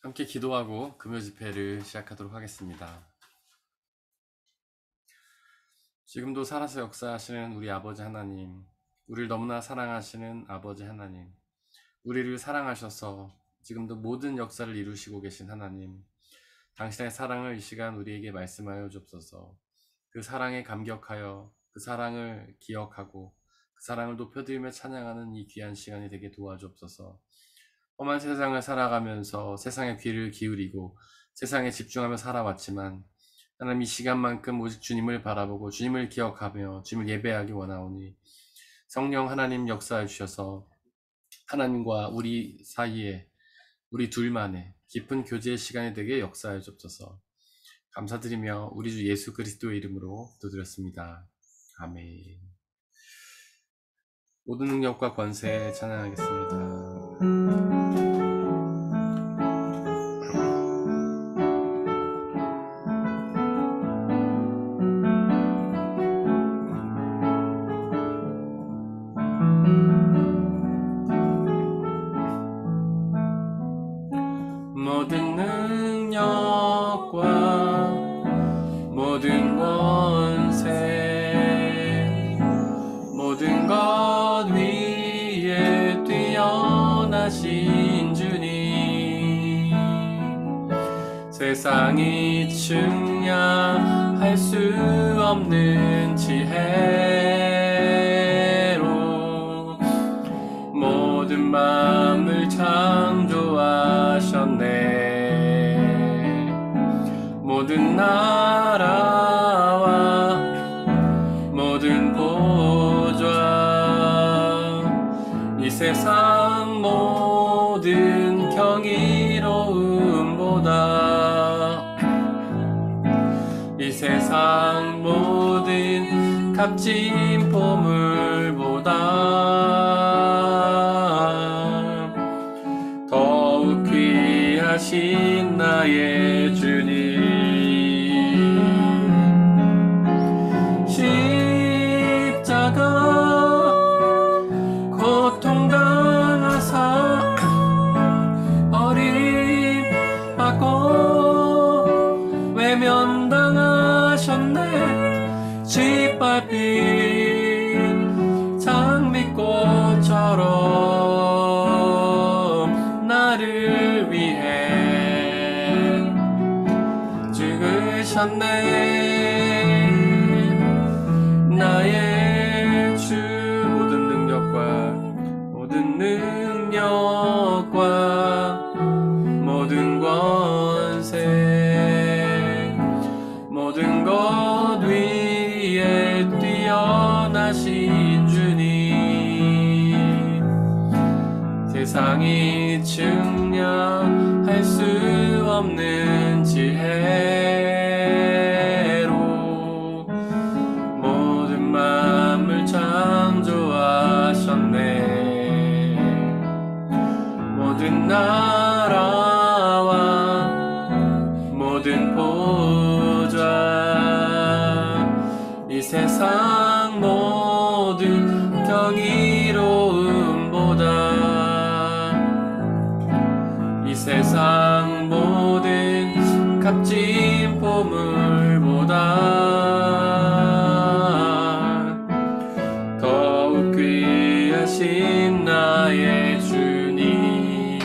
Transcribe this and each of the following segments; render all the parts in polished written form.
함께 기도하고 금요 집회를 시작하도록 하겠습니다. 지금도 살아서 역사하시는 우리 아버지 하나님, 우리를 너무나 사랑하시는 아버지 하나님, 우리를 사랑하셔서 지금도 모든 역사를 이루시고 계신 하나님, 당신의 사랑을 이 시간 우리에게 말씀하여 주옵소서. 그 사랑에 감격하여 그 사랑을 기억하고 그 사랑을 높여드리며 찬양하는 이 귀한 시간이 되게 도와주옵소서. 험한 세상을 살아가면서 세상에 귀를 기울이고 세상에 집중하며 살아왔지만 하나님, 이 시간만큼 오직 주님을 바라보고 주님을 기억하며 주님을 예배하기 원하오니 성령 하나님 역사해 주셔서 하나님과 우리 사이에 우리 둘만의 깊은 교제의 시간이 되게 역사해 주옵소서. 감사드리며 우리 주 예수 그리스도의 이름으로 기도드렸습니다. 아멘. 모든 능력과 권세 찬양하겠습니다. 모든 능력과 모든 권세 모든 것 위에 뛰어나신 주님, 세상이 측량할 수 없는 지혜로 모든 만물 창조하셨네. 모든 나라와 모든 보좌, 이 세상 모든 경이로움보다, 이 세상 모든 값진 보물보다 더욱 귀하신 나의 주님, 십자가 고통당하사 어림받고 외면당하셨네. 짓밟힌 장미꽃처럼 나를 위해 죽으셨네. 나의 주, 모든 능력과 모든 권세 모든 것 위에 뛰어나신 주님, 세상이 측량할 수 없는 지혜로 모든 만물 창조하셨네. 모든 나라와 모든 보좌, 이 세상 모든 경이로움보다, 이 세상 모든 값진 보물보다 더욱 귀하신 나의 주님,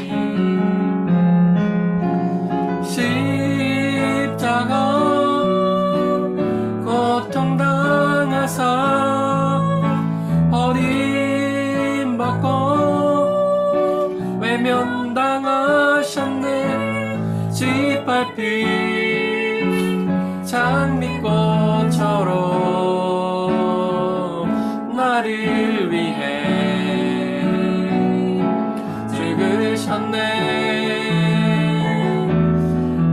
십자가 고통당하사 버림받고 외면당하셨네. 짓밟힌 장미꽃처럼 나를 위해 죽으셨네.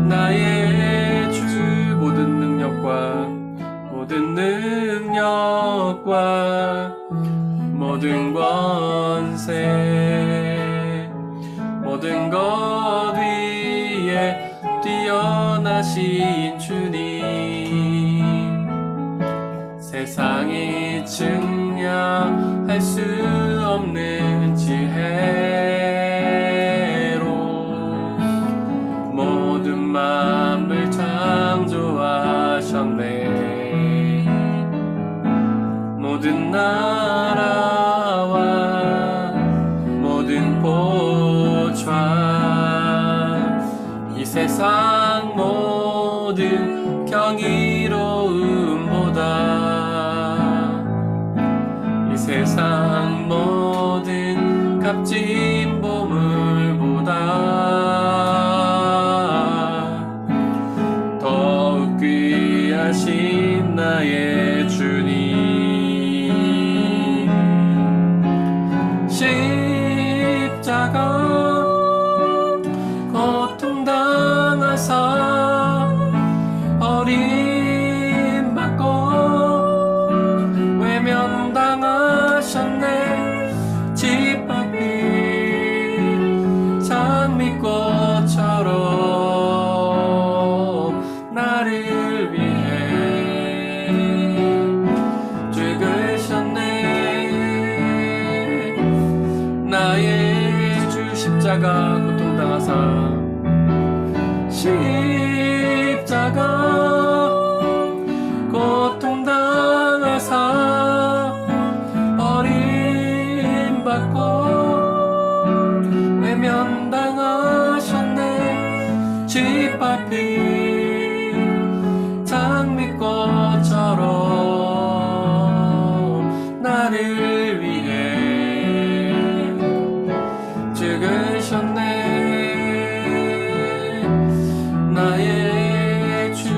나의 주, 모든 능력과 모든 권세 모든 것 위에 뛰어나신 주님, 세상이 측량할 수 없는 지혜로 세상 모든 경이로움보다 이 세상 모든 값진 보물보다 더욱 귀하신 나의 주님 십자가 고통당하사 버림받고 외면당하셨네 짓밟힌 장미꽃처럼 나를 위해 죽으셨네 나의 주 십자가 고통당하사 십자가 고통당하사 버림받고 외면당하셨네 짓밟힌 장미꽃처럼 나를 위해 죽으셨네 나의 주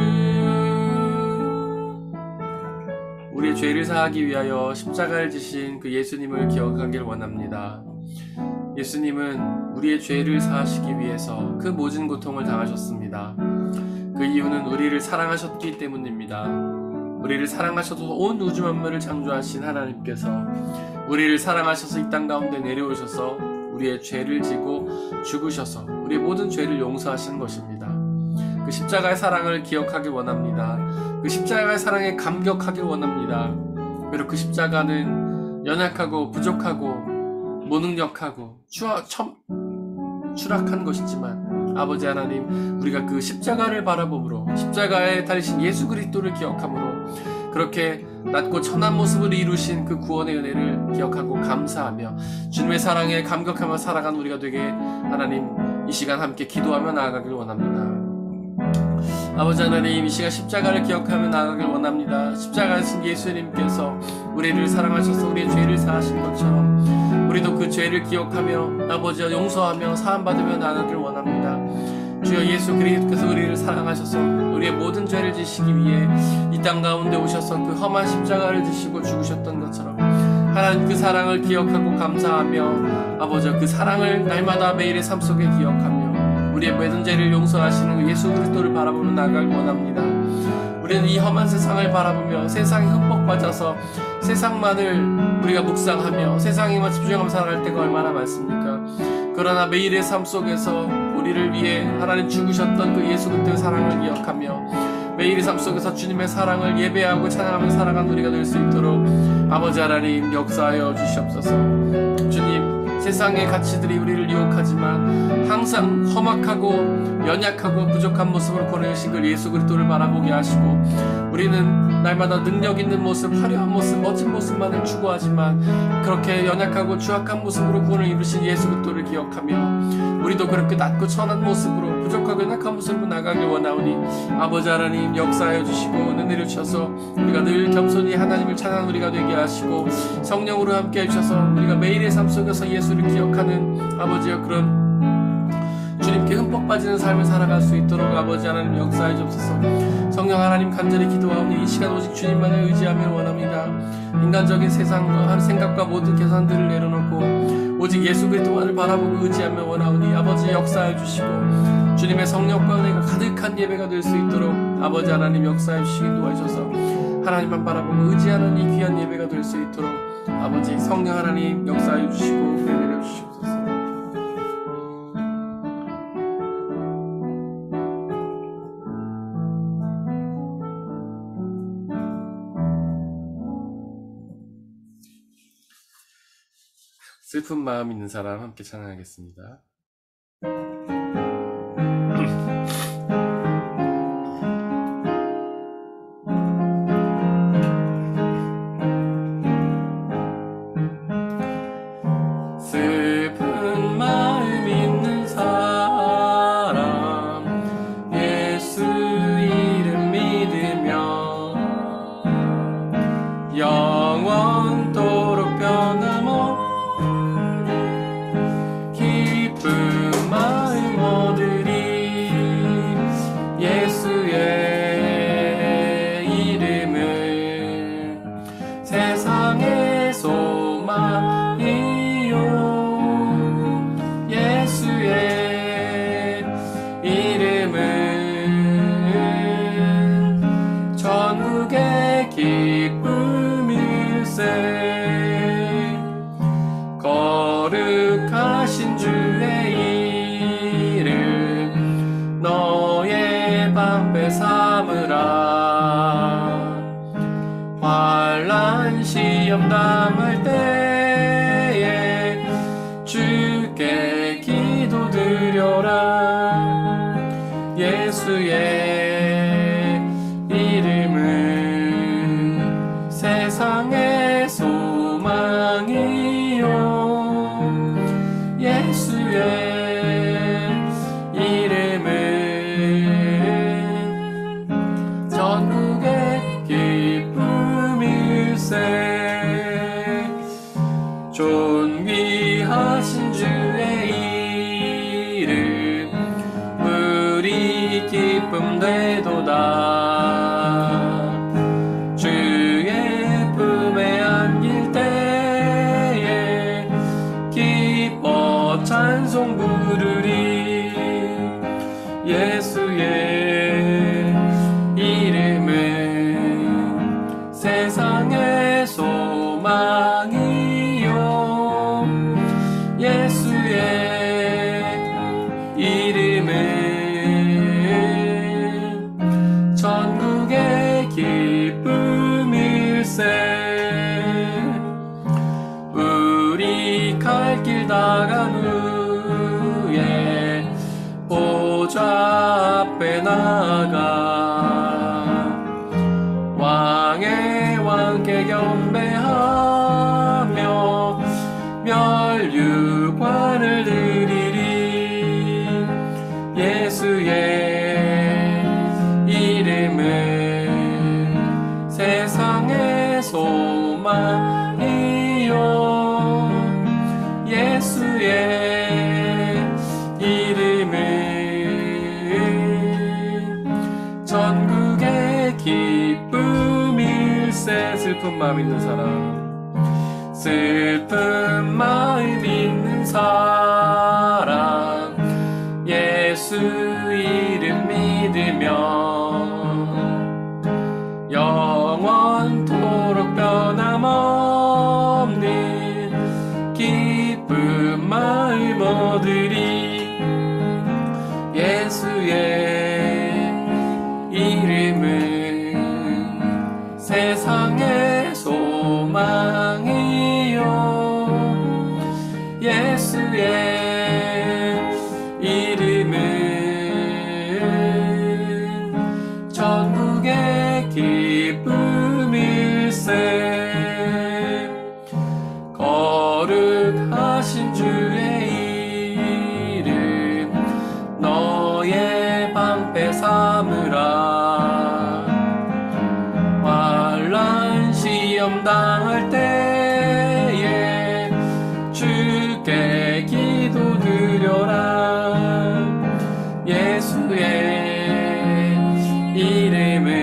우리의 죄를 사하기 위하여 십자가를 지신 그 예수님을 기억하길 원합니다. 예수님은 우리의 죄를 사하시기 위해서 그 모진 고통을 당하셨습니다. 그 이유는 우리를 사랑하셨기 때문입니다. 우리를 사랑하셔서 온 우주 만물을 창조하신 하나님께서 우리를 사랑하셔서 이 땅 가운데 내려오셔서 우리의 죄를 지고 죽으셔서 우리의 모든 죄를 용서하시는 것입니다. 그 십자가의 사랑을 기억하길 원합니다. 그 십자가의 사랑에 감격하길 원합니다. 그리고 그 십자가는 연약하고 부족하고 무능력하고 추락한 것이지만 아버지 하나님 우리가 그 십자가를 바라보므로 십자가에 달리신 예수 그리스도를 기억함으로 그렇게 낮고 천한 모습을 이루신 그 구원의 은혜를 기억하고 감사하며 주님의 사랑에 감격하며 살아간 우리가 되게 하나님 이 시간 함께 기도하며 나아가길 원합니다. 아버지 하나님 이 시간 십자가를 기억하며 나아가길 원합니다. 십자가에 신 예수님께서 우리를 사랑하셔서 우리의 죄를 사하신 것처럼 우리도 그 죄를 기억하며 아버지와 용서하며 사함받으며 나아가길 원합니다. 주여 예수 그리스도께서 우리를 사랑하셔서 우리의 모든 죄를 지시기 위해 이 땅 가운데 오셔서 그 험한 십자가를 지시고 죽으셨던 것처럼 하나님 그 사랑을 기억하고 감사하며 아버지와 그 사랑을 날마다 매일의 삶 속에 기억하며 우리의 모든 죄를 용서하시는 그 예수 그리스도를 바라보며 나아가길 원합니다. 우리는 이 험한 세상을 바라보며 세상에 흠뻑 빠져서 세상만을 우리가 묵상하며 세상에만 집중하며 살아갈 때가 얼마나 많습니까? 그러나 매일의 삶 속에서 우리를 위해 하나님 죽으셨던 그 예수 그리스도의 사랑을 기억하며 매일의 삶 속에서 주님의 사랑을 예배하고 찬양하며 살아가는 우리가 될 수 있도록 아버지 하나님 역사하여 주시옵소서. 주님 세상의 가치들이 우리를 유혹하지만 항상 험악하고 연약하고 부족한 모습으로 보내신 그 예수 그리스도를 바라보게 하시고 우리는 날마다 능력 있는 모습, 화려한 모습, 멋진 모습만을 추구하지만 그렇게 연약하고 추악한 모습으로 구원을 이루신 예수 그리스도를 기억하며 우리도 그렇게 낮고 천한 모습으로 부족하고 연약한 모습으로 나가길 원하오니 아버지 하나님 역사하여 주시고 은혜를 주셔서 우리가 늘 겸손히 하나님을 찬양하는 우리가 되게 하시고 성령으로 함께 해주셔서 우리가 매일의 삶 속에서 예수를 기억하는 아버지여 그런 주님께 흠뻑 빠지는 삶을 살아갈 수 있도록 아버지 하나님 역사해 주옵소서. 성령 하나님 간절히 기도하오니 이 시간 오직 주님만을 의지하며 원합니다. 인간적인 세상과 생각과 모든 계산들을 내려놓고 오직 예수 그리스도만을 바라보고 의지하며 원하오니 아버지 역사해 주시고 주님의 성령과 은혜가 가득한 예배가 될 수 있도록 아버지 하나님 역사해 주시기 도와주셔서 하나님만 바라보고 의지하는 이 귀한 예배가 될 수 있도록 아버지 성령 하나님 역사해 주시고 은혜 내려 주시옵소서. 슬픈 마음 있는 사람 함께 찬양하겠습니다. 슬픈 마음 있는 사람 위하신 주의 이름 너의 방패 삼으라. 환난 시험 당할 때에 주께 기도드려라. 예수의 이름은 세상의 소망이요. 예수의 이름은 전국의 기쁨일세. 존귀하신 주의 이름 우리 기쁨 되도다. 주의 품에 안길 때에 기뻐 찬송 부르리. 예수의 이름은 세상의 소망이요. 예수의 이름은 전국의 기쁨일세. 우리 갈 길 다간 후에 보좌 앞에 나가 왕의 왕께 경배하며 멸류관을 드리리. 예수의 이름은 세상의 소망이요. 예수의 이름은 전국의 기쁨일세. 슬픈 마음 있는 사람, 슬픈 마음 있는 사람, 예수 이름 믿으며 영원토록 변함없는 기쁜 마음 얻으리. 예수의 이름은 세상의 소망이요. 예수의 이름은 전국의 기쁨일세. 거룩하신 주의 이름 너의 방패 삼으라. 환난 시험 당할 때에 주께 기도드려라. 예수의 이름은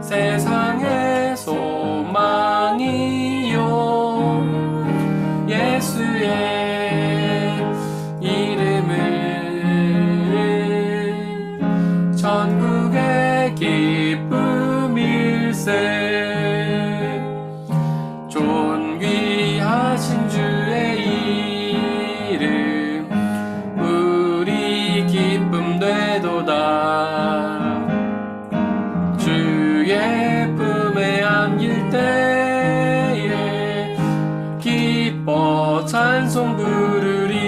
세상의 소망이요. 예수의 이름은 전국의 기쁨일세. 존귀하신 주의 이름 우리 기쁨 되도다. 주의 품에 안길 때에 기뻐 찬송 부르리.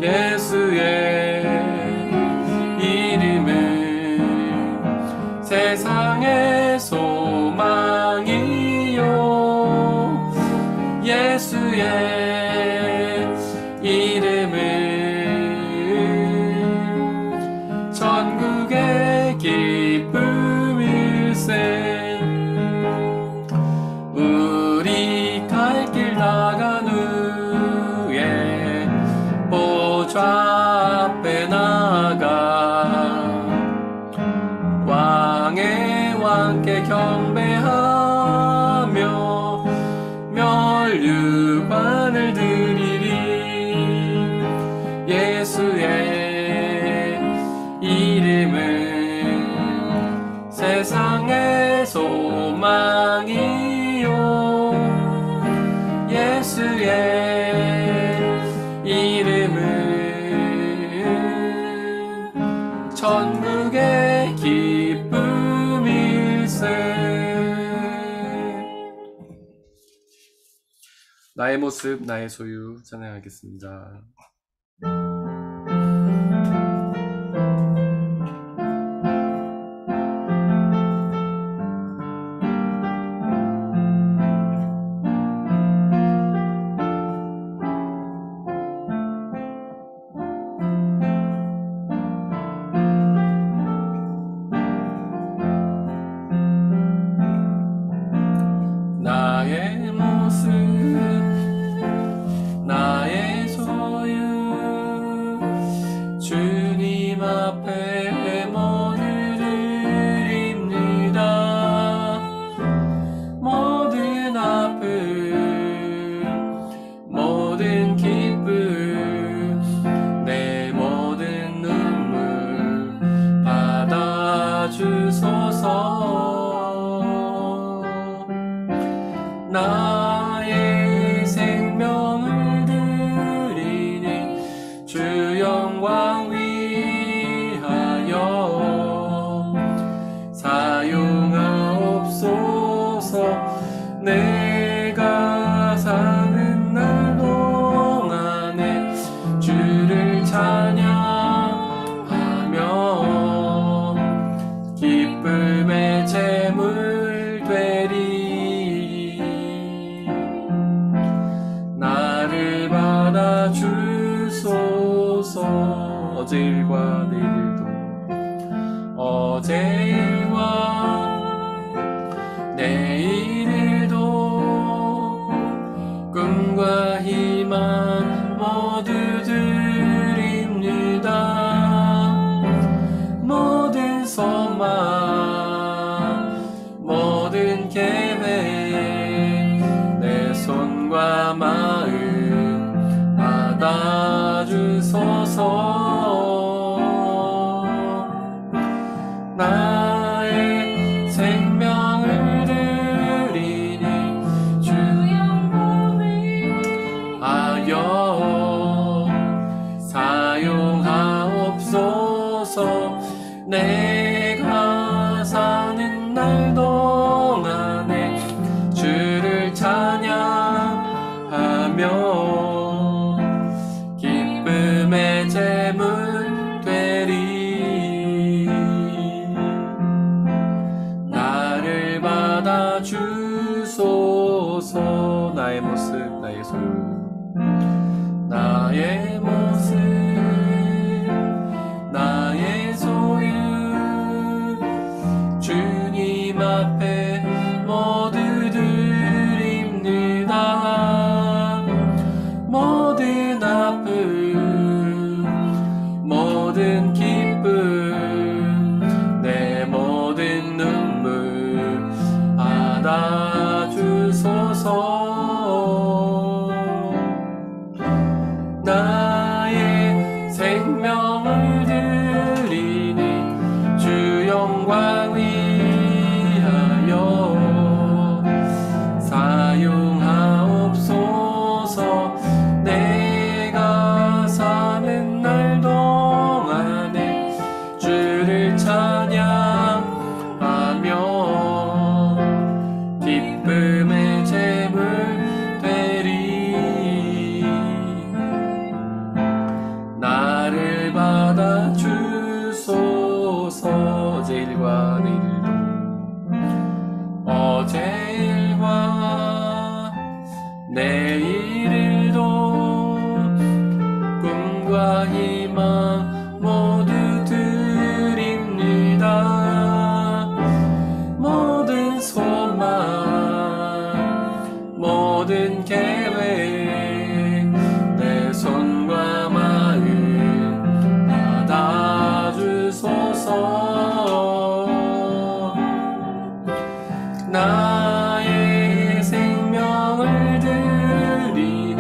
예수의 이름은 세상의 소망이요. 예수의 이름은 전국의 기쁨일세. 우리 갈 길 나간 후에 보좌 앞에 나가 왕의 왕께 경배하며 멸류관을 드리리. 예수의 이름은 세상의 소망이요. 예수의 이름은 천국의 기쁨일세. 나의 모습 나의 소유 찬양하겠습니다. 나의 모습 나의 소유 주님 앞에 모두 드립니다. 모든 아픔 모든 기쁨 내 모든 눈물 받아주소서. 나의 생명을 드리니 주 영광 위하여 사용하옵소서. 내가 사는 날 동안에 주를 찬양하며 기쁨의 제물 되리. 주소서. 어제 일과 내일도 어제 일과 내일도 꿈과 희망 모두 드립니다. 모든 소망 모든 계획 내 손과 마음 받아주소서. 나의 생명을 드리니 주 영광 위하여 사용하옵소서. 내가 사는 날 동안에 주를 찬양하며 기쁨의 제물 되리. 나를 받아주소서. 나의 모습 나의 소유 나의 모습 나의 소유 주님 앞에 모두 드립니다. 모든 아픔 모든 기쁨 내 모든 눈물 받아주소서. 나의 생명을 드리니 주 영광 위하여 사용하옵소서. 내가 사는 날 동안에 주를 찬양하며 기쁨의 제물 되리. 나를 받아주소서. 어제 일과 내일도 어제 일과 내일도 꿈과 희망 모두 드립니다. 모든 소망 모든 계획 내 손과 마음 받아주소서. 나의 생명을 드리니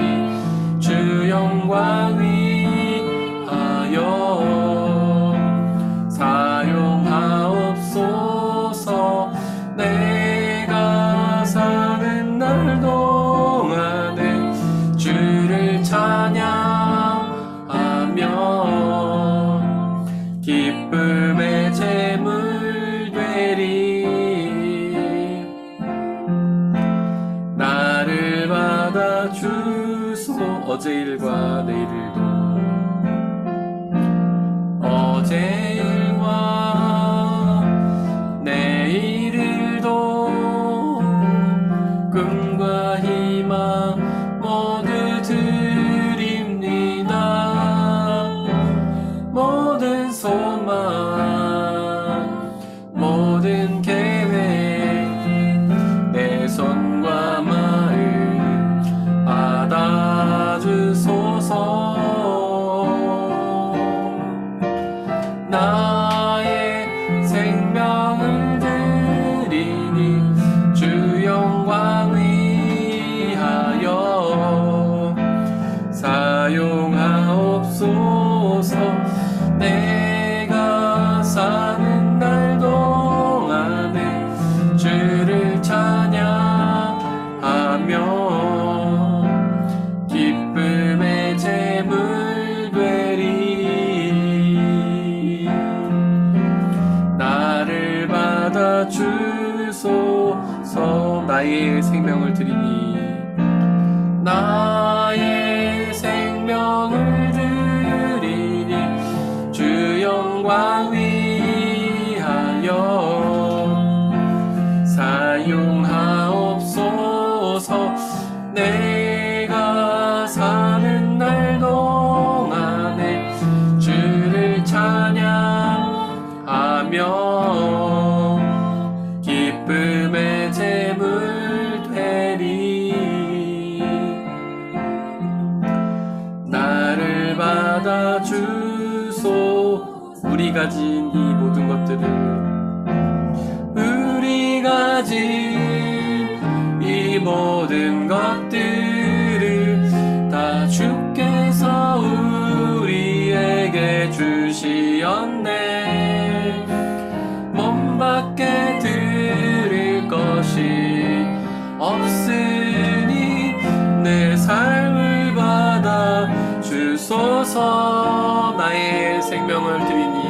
받아주소. 어제 일과 내일 일도, 어제 일과 내일 일도 꿈과 희망 모두 드립니다. 모든 소망 모든 계획 내 손과 마음 받아주소서. 나의 생명을 드리니 주 영광 위하여 사용하옵소서. 내가 사는 날 동안에 주를 찬양하며 기쁨의 제물 되리. 나를 받아주소서. 나의 생명을 드리니, 나의 생명을 드리니 주 영광 위하여 사용하옵소서. 내가 사는 날 동안에 주를 찬양하며 기쁨의 제물 되리. 나를 받아주소. 우리 가진 이 모든 것들을, 우리 가진 이 모든 것들을 다 주께서 우리에게 주시었네. 몸밖에 드릴 것이 없으니 내 삶을 받아 주소서. 나의 생명을 드리니,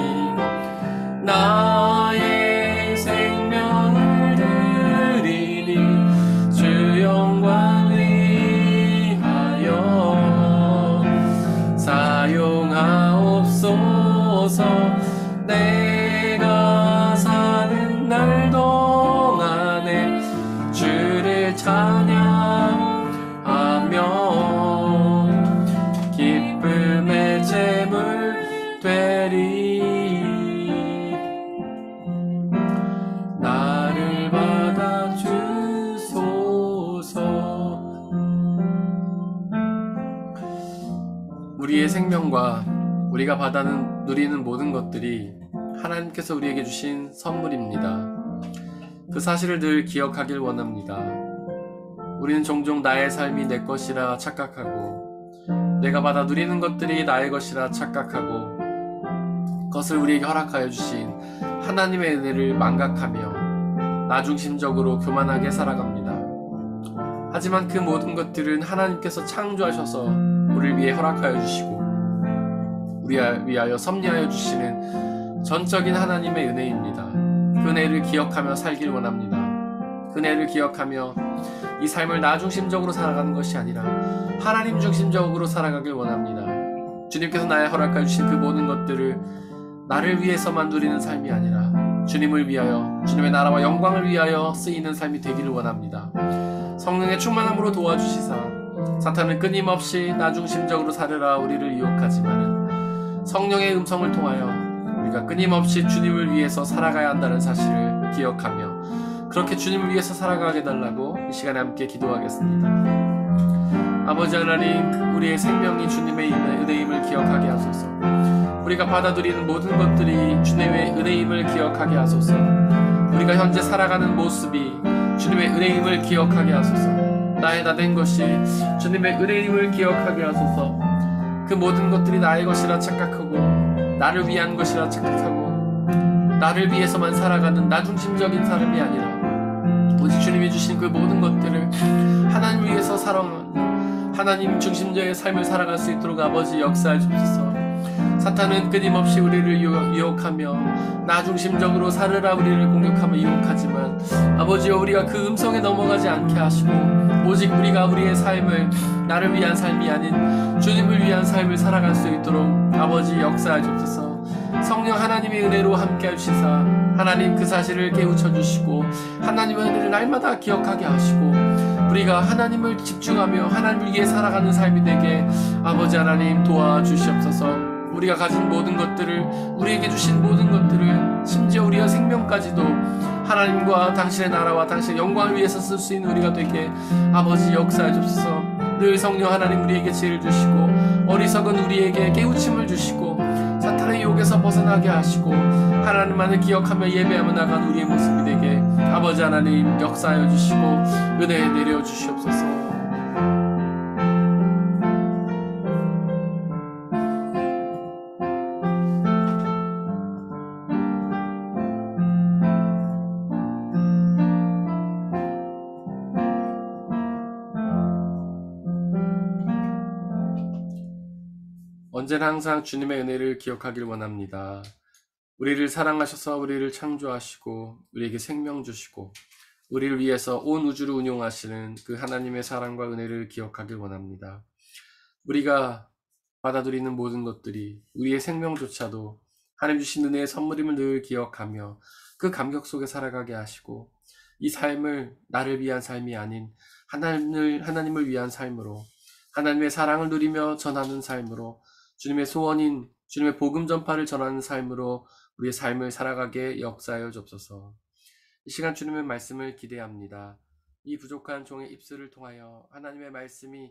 나의 생명을 드리니 주 영광 위하여 사용하옵소서. 내가 사는 날 동안에 주를 찬양하며 기쁨의 제물 되리. 나를 받아주소서. 우리의 생명과 우리가 누리는 모든 것들이 하나님께서 우리에게 주신 선물입니다. 그 사실을 늘 기억하길 원합니다. 우리는 종종 나의 삶이 내 것이라 착각하고, 내가 받아 누리는 것들이 나의 것이라 착각하고, 그것을 우리에게 허락하여 주신 하나님의 은혜를 망각하며 나중심적으로 교만하게 살아갑니다. 하지만 그 모든 것들은 하나님께서 창조하셔서 우리를 위해 허락하여 주시고 우리를 위하여 섭리하여 주시는 전적인 하나님의 은혜입니다. 그 은혜를 기억하며 살길 원합니다. 그 은혜를 기억하며 이 삶을 나 중심적으로 살아가는 것이 아니라 하나님 중심적으로 살아가길 원합니다. 주님께서 나의 허락하여 주신 그 모든 것들을 나를 위해서만 누리는 삶이 아니라 주님을 위하여, 주님의 나라와 영광을 위하여 쓰이는 삶이 되기를 원합니다. 성령의 충만함으로 도와주시사 사탄은 끊임없이 나 중심적으로 살으라 우리를 유혹하지만, 성령의 음성을 통하여 우리가 끊임없이 주님을 위해서 살아가야 한다는 사실을 기억하며 그렇게 주님을 위해서 살아가게 달라고 이 시간에 함께 기도하겠습니다. 아버지 하나님, 우리의 생명이 주님의 은혜임을 기억하게 하소서. 우리가 받아들이는 모든 것들이 주님의 은혜임을 기억하게 하소서. 우리가 현재 살아가는 모습이 주님의 은혜임을 기억하게 하소서. 나의 나 된 것이 주님의 은혜임을 기억하게 하소서. 그 모든 것들이 나의 것이라 착각하고 나를 위한 것이라 착각하고 나를 위해서만 살아가는 나 중심적인 삶이 아니라 오직 주님이 주신 그 모든 것들을 하나님 위해서 살아가는 하나님 중심적인 삶을 살아갈 수 있도록 아버지 역사해 주옵소서. 사탄은 끊임없이 우리를 유혹하며 나 중심적으로 살으라 우리를 공격하며 유혹하지만 아버지여 우리가 그 음성에 넘어가지 않게 하시고 오직 우리가 우리의 삶을 나를 위한 삶이 아닌 주님을 위한 삶을 살아갈 수 있도록 아버지 역사해 주옵소서. 성령 하나님의 은혜로 함께 하시사 하나님 그 사실을 깨우쳐 주시고 하나님의 은혜를 날마다 기억하게 하시고 우리가 하나님을 집중하며 하나님을 위해 살아가는 삶이 되게 아버지 하나님 도와주시옵소서. 우리가 가진 모든 것들을 우리에게 주신 모든 것들을 심지어 우리의 생명까지도 하나님과 당신의 나라와 당신의 영광을 위해서 쓸 수 있는 우리가 되게 아버지 역사해 주옵소서. 늘 성령 하나님 우리에게 지혜를 주시고 어리석은 우리에게 깨우침을 주시고 사탄의 유혹에서 벗어나게 하시고 하나님만을 기억하며 예배하며 나가는 우리의 모습이 되게 아버지 하나님 역사하여 주시고 은혜 내려 주시옵소서. 언제나 항상 주님의 은혜를 기억하길 원합니다. 우리를 사랑하셔서 우리를 창조하시고 우리에게 생명 주시고 우리를 위해서 온 우주를 운용하시는 그 하나님의 사랑과 은혜를 기억하길 원합니다. 우리가 받아들이는 모든 것들이 우리의 생명조차도 하나님 주신 은혜의 선물임을 늘 기억하며 그 감격 속에 살아가게 하시고 이 삶을 나를 위한 삶이 아닌 하나님을 위한 삶으로 하나님의 사랑을 누리며 전하는 삶으로 주님의 소원인 주님의 복음 전파를 전하는 삶으로 우리의 삶을 살아가게 역사하여 주옵소서. 이 시간 주님의 말씀을 기대합니다. 이 부족한 종의 입술을 통하여 하나님의 말씀이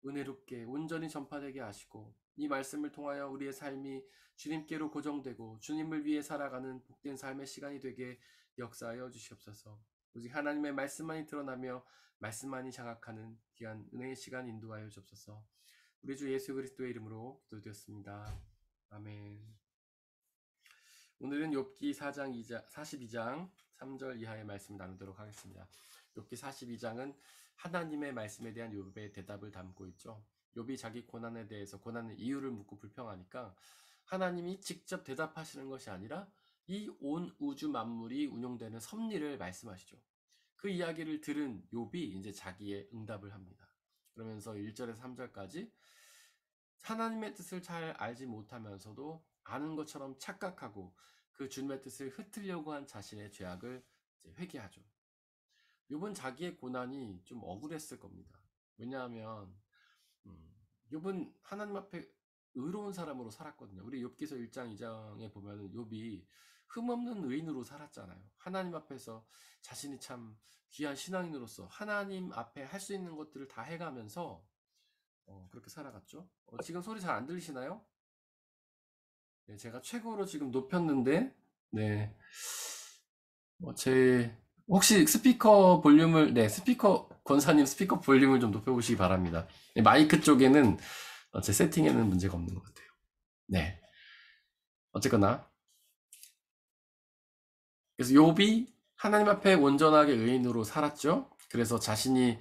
은혜롭게 온전히 전파되게 하시고 이 말씀을 통하여 우리의 삶이 주님께로 고정되고 주님을 위해 살아가는 복된 삶의 시간이 되게 역사하여 주시옵소서. 오직 하나님의 말씀만이 드러나며 말씀만이 장악하는 귀한 은혜의 시간 인도하여 주옵소서. 우리 주 예수 그리스도의 이름으로 기도드렸습니다. 아멘. 오늘은 욥기 42장 3절 이하의 말씀 나누도록 하겠습니다. 욥기 42장은 하나님의 말씀에 대한 욥의 대답을 담고 있죠. 욥이 자기 고난에 대해서 고난의 이유를 묻고 불평하니까 하나님이 직접 대답하시는 것이 아니라 이 온 우주 만물이 운용되는 섭리를 말씀하시죠. 그 이야기를 들은 욥이 이제 자기의 응답을 합니다. 그러면서 1절에서 3절까지 하나님의 뜻을 잘 알지 못하면서도 아는 것처럼 착각하고 그 주님의 뜻을 흩으려고 한 자신의 죄악을 회개하죠. 욥은 자기의 고난이 좀 억울했을 겁니다. 왜냐하면 욥은 하나님 앞에 의로운 사람으로 살았거든요. 우리 욥기서 1장 2장에 보면 욥이 흠없는 의인으로 살았잖아요. 하나님 앞에서 자신이 참 귀한 신앙인으로서 하나님 앞에 할 수 있는 것들을 다 해가면서 그렇게 살아갔죠. 지금 소리 잘 안 들리시나요? 네, 제가 최고로 지금 높였는데 네, 혹시 스피커 볼륨을 스피커 권사님 스피커 볼륨을 좀 높여보시기 바랍니다. 네, 마이크 쪽에는 제 세팅에는 문제가 없는 것 같아요. 네, 어쨌거나 그래서 욥이 하나님 앞에 온전하게 의인으로 살았죠. 그래서 자신이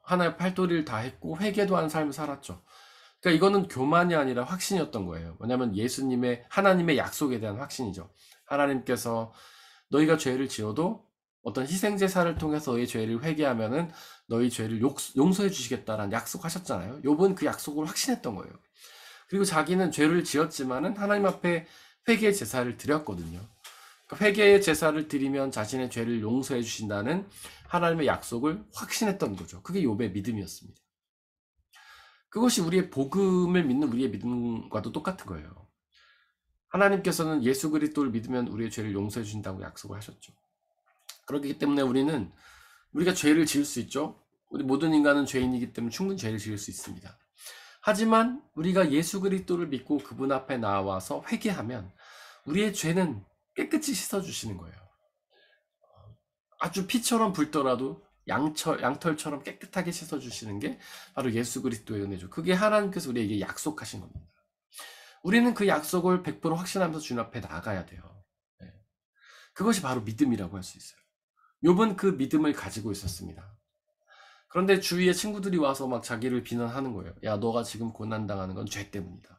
하나의 팔도리를 다 했고 회개도 한 삶을 살았죠. 그러니까 이거는 교만이 아니라 확신이었던 거예요. 왜냐하면 예수님의 하나님의 약속에 대한 확신이죠. 하나님께서 너희가 죄를 지어도 어떤 희생제사를 통해서 너희 죄를 회개하면은 너희 죄를 용서해 주시겠다라는 약속하셨잖아요. 욥은 그 약속을 확신했던 거예요. 그리고 자기는 죄를 지었지만은 하나님 앞에 회개의 제사를 드렸거든요. 회개의 제사를 드리면 자신의 죄를 용서해 주신다는 하나님의 약속을 확신했던 거죠. 그게 욥의 믿음이었습니다. 그것이 우리의 복음을 믿는 우리의 믿음과도 똑같은 거예요. 하나님께서는 예수 그리스도를 믿으면 우리의 죄를 용서해 주신다고 약속을 하셨죠. 그렇기 때문에 우리가 죄를 지을 수 있죠. 우리 모든 인간은 죄인이기 때문에 충분히 죄를 지을 수 있습니다. 하지만 우리가 예수 그리스도를 믿고 그분 앞에 나와서 회개하면 우리의 죄는 깨끗이 씻어주시는 거예요. 아주 피처럼 붉더라도 양털처럼 깨끗하게 씻어주시는 게 바로 예수 그리스도의 은혜죠. 그게 하나님께서 우리에게 약속하신 겁니다. 우리는 그 약속을 100% 확신하면서 주님 앞에 나가야 돼요. 그것이 바로 믿음이라고 할 수 있어요. 욥은 그 믿음을 가지고 있었습니다. 그런데 주위의 친구들이 와서 막 자기를 비난하는 거예요. 야, 너가 지금 고난당하는 건 죄 때문이다.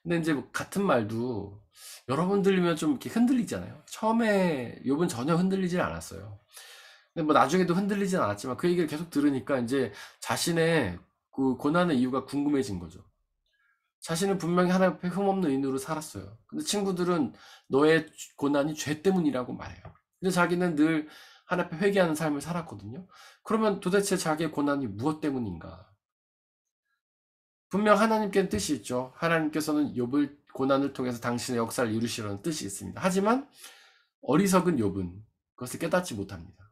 근데 이제 뭐 같은 말도 여러 번 들리면 좀 이렇게 흔들리잖아요. 처음에 욥은 전혀 흔들리질 않았어요. 근데 뭐 나중에도 흔들리진 않았지만 그 얘기를 계속 들으니까 이제 자신의 그 고난의 이유가 궁금해진 거죠. 자신은 분명히 하나님 앞에 흠없는 인으로 살았어요. 근데 친구들은 너의 고난이 죄 때문이라고 말해요. 근데 자기는 늘 하나님 앞에 회개하는 삶을 살았거든요. 그러면 도대체 자기의 고난이 무엇 때문인가? 분명 하나님께는 뜻이 있죠. 하나님께서는 욥을 고난을 통해서 당신의 역사를 이루시려는 뜻이 있습니다. 하지만 어리석은 욥은 그것을 깨닫지 못합니다.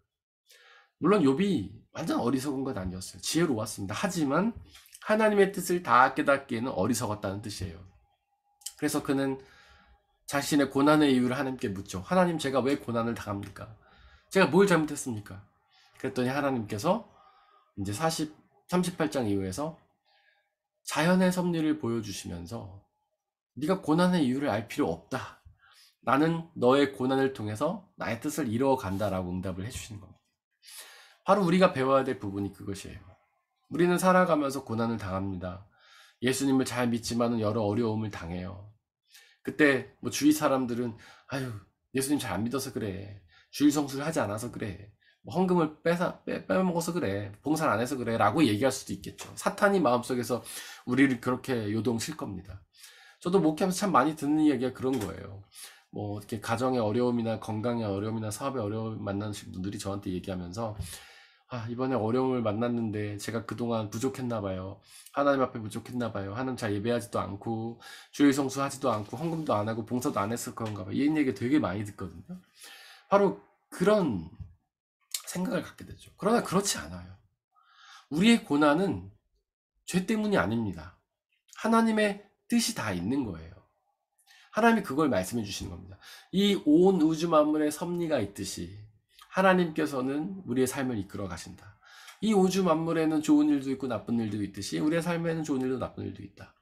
물론 욥이 완전 어리석은 건 아니었어요. 지혜로웠습니다. 하지만 하나님의 뜻을 다 깨닫기에는 어리석었다는 뜻이에요. 그래서 그는 자신의 고난의 이유를 하나님께 묻죠. 하나님, 제가 왜 고난을 당합니까? 제가 뭘 잘못했습니까? 그랬더니 하나님께서 이제 38장 이후에서 자연의 섭리를 보여주시면서 네가 고난의 이유를 알 필요 없다. 나는 너의 고난을 통해서 나의 뜻을 이루어간다라고 응답을 해주시는 겁니다. 바로 우리가 배워야 될 부분이 그것이에요. 우리는 살아가면서 고난을 당합니다. 예수님을 잘 믿지만은 여러 어려움을 당해요. 그때 뭐 주위 사람들은 아유, 예수님 잘 안 믿어서 그래. 주일 성수를 하지 않아서 그래. 뭐 헌금을 빼먹어서 그래. 봉사를 안 해서 그래. 라고 얘기할 수도 있겠죠. 사탄이 마음속에서 우리를 그렇게 요동칠 겁니다. 저도 목회하면서 참 많이 듣는 이야기가 그런 거예요. 뭐 이렇게 가정의 어려움이나 건강의 어려움이나 사업의 어려움 만나신 분들이 저한테 얘기하면서 이번에 어려움을 만났는데 제가 그동안 부족했나 봐요. 하나님 앞에 부족했나 봐요. 하나님 잘 예배하지도 않고 주일 성수하지도 않고 헌금도 안 하고 봉사도 안 해서 그런가 봐요. 이런 얘기 되게 많이 듣거든요. 바로 그런 생각을 갖게 되죠. 그러나 그렇지 않아요. 우리의 고난은 죄 때문이 아닙니다. 하나님의 뜻이 다 있는 거예요. 하나님이 그걸 말씀해 주시는 겁니다. 이 온 우주 만물의 섭리가 있듯이 하나님께서는 우리의 삶을 이끌어 가신다. 이 우주 만물에는 좋은 일도 있고 나쁜 일도 있듯이 우리의 삶에는 좋은 일도 나쁜 일도 있다.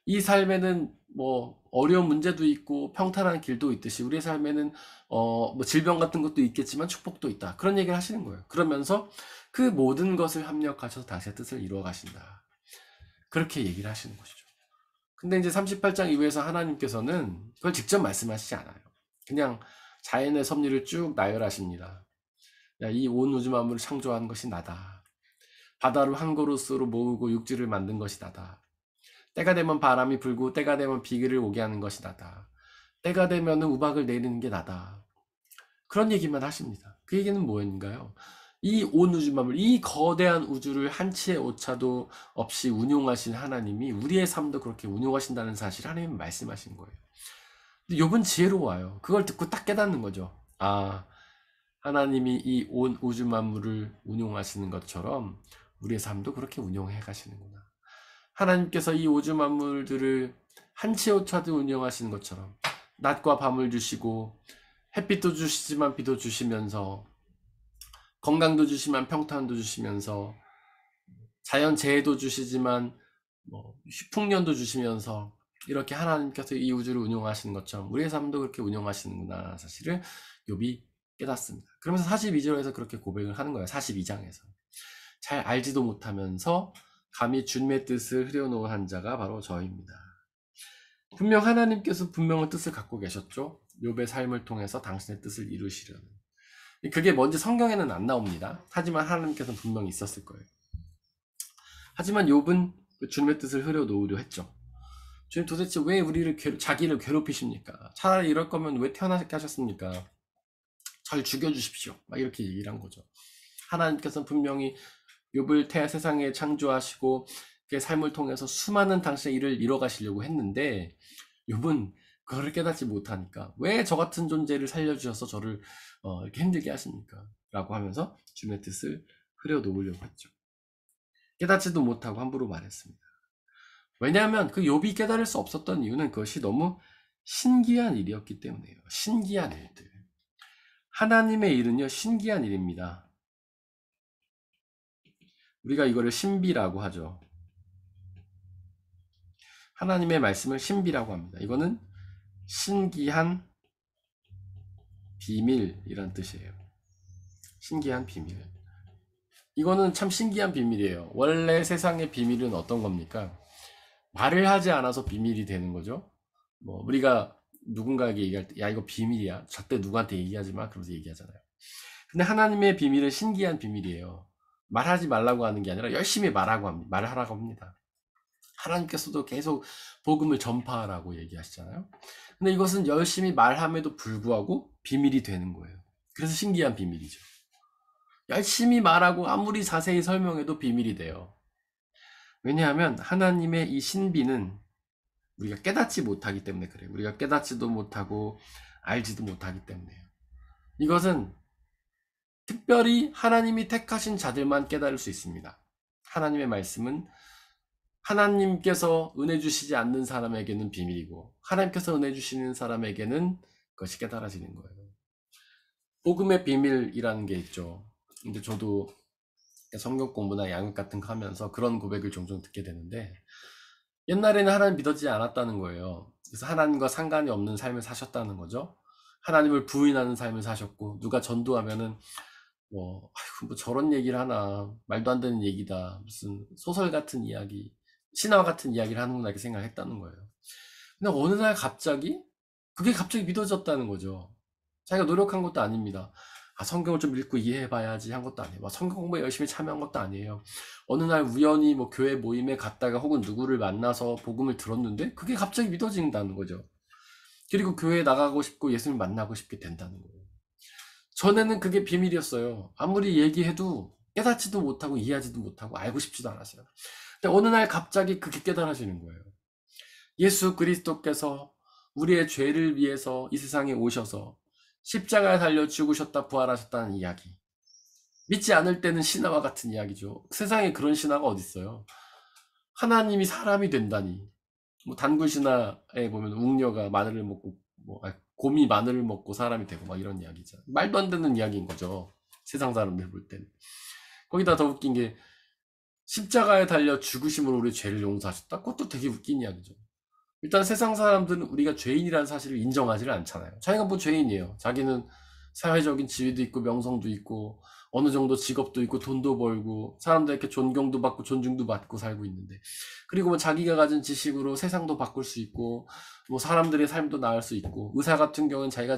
이 삶에는 뭐 어려운 문제도 있고 평탄한 길도 있듯이 우리의 삶에는 뭐 질병 같은 것도 있겠지만 축복도 있다. 그런 얘기를 하시는 거예요. 그러면서 그 모든 것을 합력하셔서 당신의 뜻을 이루어 가신다. 그렇게 얘기를 하시는 것이죠. 근데 이제 38장 이후에서 하나님께서는 그걸 직접 말씀하시지 않아요. 그냥 자연의 섭리를 쭉 나열하십니다. 이 온 우주 만물을 창조한 것이 나다. 바다를 한 그릇으로 모으고 육지를 만든 것이 나다. 때가 되면 바람이 불고 때가 되면 비를 오게 하는 것이 나다. 때가 되면 우박을 내리는 게 나다. 그런 얘기만 하십니다. 그 얘기는 뭐인가요? 이 온 우주 만물, 이 거대한 우주를 한치의 오차도 없이 운용하신 하나님이 우리의 삶도 그렇게 운용하신다는 사실을 하나님은 말씀하신 거예요. 근데 욥은 지혜로워요. 그걸 듣고 딱 깨닫는 거죠. 하나님이 이 온 우주 만물을 운용하시는 것처럼 우리의 삶도 그렇게 운용해 가시는구나. 하나님께서 이 우주 만물들을 한치 오차도 운영하시는 것처럼 낮과 밤을 주시고 햇빛도 주시지만 비도 주시면서 건강도 주시면 평탄도 주시면서 자연 재해도 주시지만 뭐 풍년도 주시면서 이렇게 하나님께서 이 우주를 운영하시는 것처럼 우리의 삶도 그렇게 운영하시는구나 사실을 욥이 깨닫습니다. 그러면서 42절에서 그렇게 고백을 하는 거예요. 42장에서 잘 알지도 못하면서 감히 주님의 뜻을 흐려놓은 한 자가 바로 저입니다. 분명 하나님께서 분명한 뜻을 갖고 계셨죠. 욥의 삶을 통해서 당신의 뜻을 이루시려는. 그게 뭔지 성경에는 안 나옵니다. 하지만 하나님께서는 분명히 있었을 거예요. 하지만 욥은 주님의 뜻을 흐려놓으려 했죠. 주님 도대체 왜 우리를 자기를 괴롭히십니까? 차라리 이럴 거면 왜 태어나게 하셨습니까? 잘 죽여주십시오. 막 이렇게 얘기를 한 거죠. 하나님께서는 분명히 욥을 세상에 창조하시고 그의 삶을 통해서 수많은 당신의 일을 이뤄가시려고 했는데 욥은 그걸 깨닫지 못하니까 왜 저 같은 존재를 살려주셔서 저를 이렇게 힘들게 하십니까? 라고 하면서 주님의 뜻을 흐려놓으려고 했죠. 깨닫지도 못하고 함부로 말했습니다. 왜냐하면 그 욥이 깨달을 수 없었던 이유는 그것이 너무 신기한 일이었기 때문이에요. 신기한 일들. 하나님의 일은요, 신기한 일입니다. 우리가 이거를 신비라고 하죠. 하나님의 말씀을 신비라고 합니다. 이거는 신기한 비밀이란 뜻이에요. 신기한 비밀. 이거는 참 신기한 비밀이에요. 원래 세상의 비밀은 어떤 겁니까? 말을 하지 않아서 비밀이 되는 거죠. 뭐 우리가 누군가에게 얘기할 때 야 이거 비밀이야 절대 누구한테 얘기하지 마 그러면서 얘기하잖아요. 근데 하나님의 비밀은 신기한 비밀이에요. 말하지 말라고 하는 게 아니라 열심히 말하라고 합니다. 하나님께서도 계속 복음을 전파하라고 얘기하시잖아요. 근데 이것은 열심히 말함에도 불구하고 비밀이 되는 거예요. 그래서 신기한 비밀이죠. 열심히 말하고 아무리 자세히 설명해도 비밀이 돼요. 왜냐하면 하나님의 이 신비는 우리가 깨닫지 못하기 때문에 그래요. 우리가 깨닫지도 못하고 알지도 못하기 때문에요. 이것은 특별히 하나님이 택하신 자들만 깨달을 수 있습니다. 하나님의 말씀은 하나님께서 은혜 주시지 않는 사람에게는 비밀이고 하나님께서 은혜 주시는 사람에게는 그것이 깨달아지는 거예요. 복음의 비밀이라는 게 있죠. 근데 저도 성경 공부나 양육 같은 거 하면서 그런 고백을 종종 듣게 되는데 옛날에는 하나님 믿어지지 않았다는 거예요. 그래서 하나님과 상관이 없는 삶을 사셨다는 거죠. 하나님을 부인하는 삶을 사셨고 누가 전도하면은 아이고, 뭐 저런 얘기를 하나 말도 안 되는 얘기다 무슨 소설 같은 이야기 신화 같은 이야기를 하는구나 이렇게 생각했다는 거예요. 근데 어느 날 갑자기 그게 갑자기 믿어졌다는 거죠. 자기가 노력한 것도 아닙니다. 성경을 좀 읽고 이해해봐야지 한 것도 아니에요. 성경 공부에 열심히 참여한 것도 아니에요. 어느 날 우연히 뭐 교회 모임에 갔다가 혹은 누구를 만나서 복음을 들었는데 그게 갑자기 믿어진다는 거죠. 그리고 교회에 나가고 싶고 예수님을 만나고 싶게 된다는 거예요. 전에는 그게 비밀이었어요. 아무리 얘기해도 깨닫지도 못하고 이해하지도 못하고 알고 싶지도 않았어요. 근데 어느 날 갑자기 그게 깨달아지는 거예요. 예수 그리스도께서 우리의 죄를 위해서 이 세상에 오셔서 십자가에 달려 죽으셨다 부활하셨다는 이야기. 믿지 않을 때는 신화와 같은 이야기죠. 세상에 그런 신화가 어디 있어요. 하나님이 사람이 된다니. 뭐 단군 신화에 보면 웅녀가 마늘을 먹고 곰이 마늘을 먹고 사람이 되고 막 이런 이야기죠. 말도 안 되는 이야기인 거죠. 세상 사람들 볼 때는. 거기다 더 웃긴 게 십자가에 달려 죽으심으로 우리 죄를 용서하셨다? 그것도 되게 웃긴 이야기죠. 일단 세상 사람들은 우리가 죄인이라는 사실을 인정하지를 않잖아요. 자기가 뭐 죄인이에요. 자기는 사회적인 지위도 있고 명성도 있고 어느 정도 직업도 있고 돈도 벌고 사람들에게 존경도 받고 존중도 받고 살고 있는데 그리고 뭐 자기가 가진 지식으로 세상도 바꿀 수 있고 뭐 사람들의 삶도 나을 수 있고 의사 같은 경우는 자기가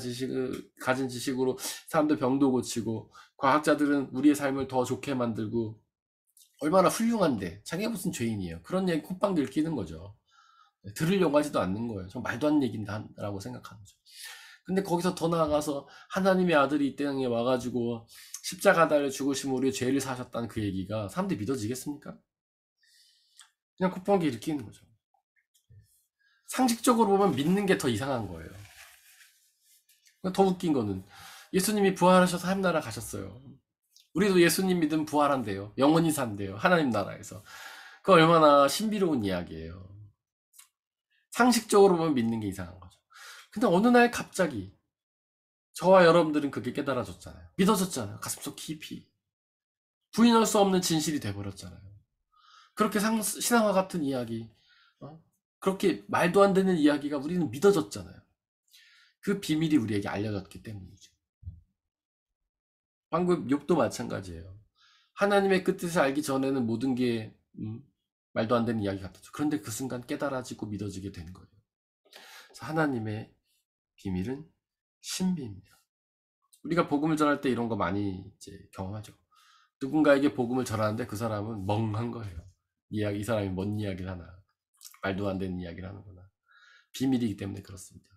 가진 지식으로 사람들 병도 고치고 과학자들은 우리의 삶을 더 좋게 만들고 얼마나 훌륭한데 자기가 무슨 죄인이에요. 그런 얘기 콧방 들키는 거죠. 들으려고 하지도 않는 거예요. 좀 말도 안 되는 얘긴다라고 생각하는 거죠. 근데 거기서 더 나아가서 하나님의 아들이 이 땅에 와가지고 십자가 달려 죽으시면 우리의 죄를 사셨다는 그 얘기가 사람들이 믿어지겠습니까? 그냥 콧방귀 일으키는 거죠. 상식적으로 보면 믿는 게 더 이상한 거예요. 더 웃긴 거는 예수님이 부활하셔서 하늘나라 가셨어요. 우리도 예수님 믿으면 부활한대요. 영원히 산대요. 하나님 나라에서. 그 얼마나 신비로운 이야기예요. 상식적으로 보면 믿는 게 이상한 거죠. 근데 어느 날 갑자기 저와 여러분들은 그게 깨달아졌잖아요. 믿어졌잖아요. 가슴속 깊이. 부인할 수 없는 진실이 돼버렸잖아요. 그렇게 신앙과 같은 이야기, 그렇게 말도 안 되는 이야기가 우리는 믿어졌잖아요. 그 비밀이 우리에게 알려졌기 때문이죠. 방금 욥도 마찬가지예요. 하나님의 뜻을 알기 전에는 모든 게 말도 안 되는 이야기 같았죠. 그런데 그 순간 깨달아지고 믿어지게 된 거예요. 그래서 하나님의 비밀은 신비입니다. 우리가 복음을 전할 때 이런 거 많이 이제 경험하죠. 누군가에게 복음을 전하는데 그 사람은 멍한 거예요. 이 사람이 뭔 이야기를 하나, 말도 안 되는 이야기를 하는구나. 비밀이기 때문에 그렇습니다.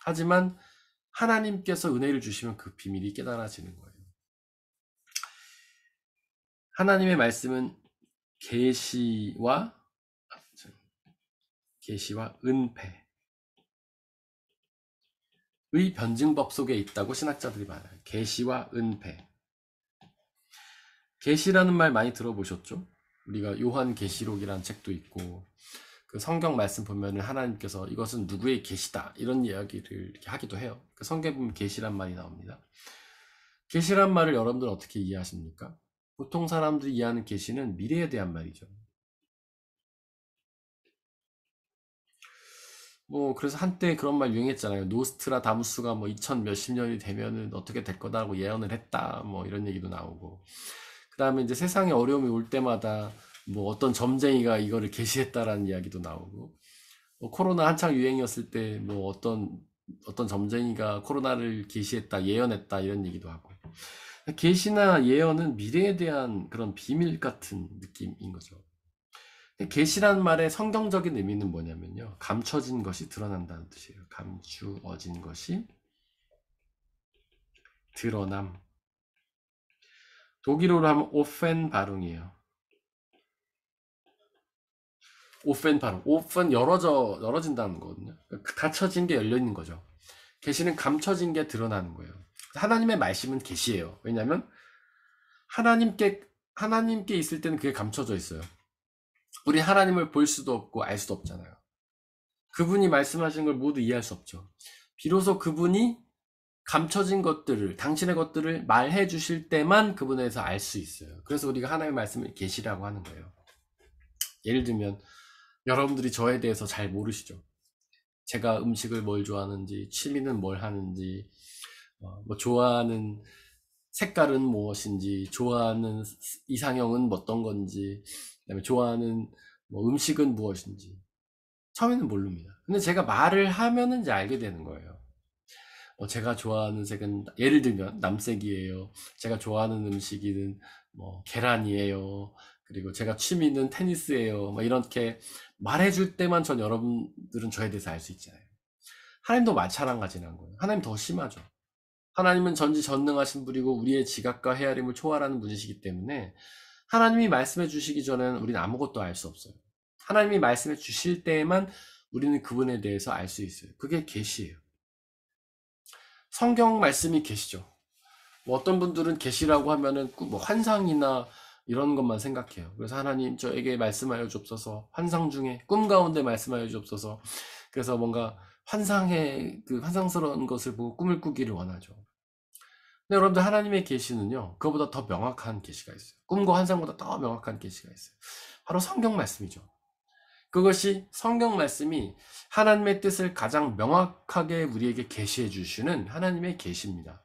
하지만 하나님께서 은혜를 주시면 그 비밀이 깨달아지는 거예요. 하나님의 말씀은 계시와 은폐의 변증법 속에 있다고 신학자들이 말해요. 계시와 은폐. 계시라는 말 많이 들어보셨죠? 우리가 요한계시록이라는 책도 있고 그 성경 말씀 보면은 하나님께서 이것은 누구의 계시다 이런 이야기를 이렇게 하기도 해요. 그 성경에 보면 계시란 말이 나옵니다. 계시란 말을 여러분들 어떻게 이해하십니까? 보통 사람들이 이해하는 계시는 미래에 대한 말이죠. 그래서 한때 그런 말 유행했잖아요. 노스트라다무스가 2000 몇십 년이 되면은 어떻게 될 거다라고 예언을 했다. 이런 얘기도 나오고. 그 다음에 이제 세상에 어려움이 올 때마다 어떤 점쟁이가 이거를 계시했다라는 이야기도 나오고. 코로나 한창 유행이었을 때 뭐 어떤 점쟁이가 코로나를 계시했다, 예언했다 이런 얘기도 하고. 계시나 예언은 미래에 대한 그런 비밀 같은 느낌인 거죠. 계시라는 말의 성경적인 의미는 뭐냐면요, 감춰진 것이 드러난다는 뜻이에요. 감추어진 것이 드러남. 독일어로 하면 오펜바룽이에요. 오펜바룽. 오픈 열어진다는 거거든요. 그러니까 닫혀진 게 열려 있는 거죠. 계시는 감춰진 게 드러나는 거예요. 하나님의 말씀은 계시예요. 왜냐하면 하나님께 있을 때는 그게 감춰져 있어요. 우리 하나님을 볼 수도 없고 알 수도 없잖아요. 그분이 말씀하신 걸 모두 이해할 수 없죠. 비로소 그분이 감춰진 것들을, 당신의 것들을 말해 주실 때만 그분에 대해서 알 수 있어요. 그래서 우리가 하나님의 말씀을 계시라고 하는 거예요. 예를 들면 여러분들이 저에 대해서 잘 모르시죠. 제가 음식을 뭘 좋아하는지, 취미는 뭘 하는지, 뭐 좋아하는 색깔은 무엇인지, 좋아하는 이상형은 어떤 건지, 그다음에 좋아하는 뭐 음식은 무엇인지 처음에는 모릅니다. 근데 제가 말을 하면은 이제 알게 되는 거예요. 제가 좋아하는 색은 예를 들면 남색이에요. 제가 좋아하는 음식은 뭐 계란이에요. 그리고 제가 취미는 테니스예요. 뭐 이렇게 말해줄 때만 전 여러분들은 저에 대해서 알 수 있잖아요. 하나님도 마찬가지라는 거예요. 하나님 더 심하죠. 하나님은 전지전능하신 분이고 우리의 지각과 헤아림을 초월하는 분이시기 때문에 하나님이 말씀해 주시기 전에는 우리는 아무것도 알 수 없어요. 하나님이 말씀해 주실 때에만 우리는 그분에 대해서 알 수 있어요. 그게 계시예요. 성경 말씀이 계시죠. 뭐 어떤 분들은 계시라고 하면은 뭐 환상이나 이런 것만 생각해요. 그래서 하나님 저에게 말씀하여 주옵소서. 환상 중에 꿈 가운데 말씀하여 주옵소서. 그래서 뭔가 그 환상스러운 것을 보고 꿈을 꾸기를 원하죠. 근데 여러분들 하나님의 계시는요, 그거보다 더 명확한 계시가 있어요. 꿈과 환상보다 더 명확한 계시가 있어요. 바로 성경 말씀이죠. 그것이 성경 말씀이 하나님의 뜻을 가장 명확하게 우리에게 계시해 주시는 하나님의 계시입니다.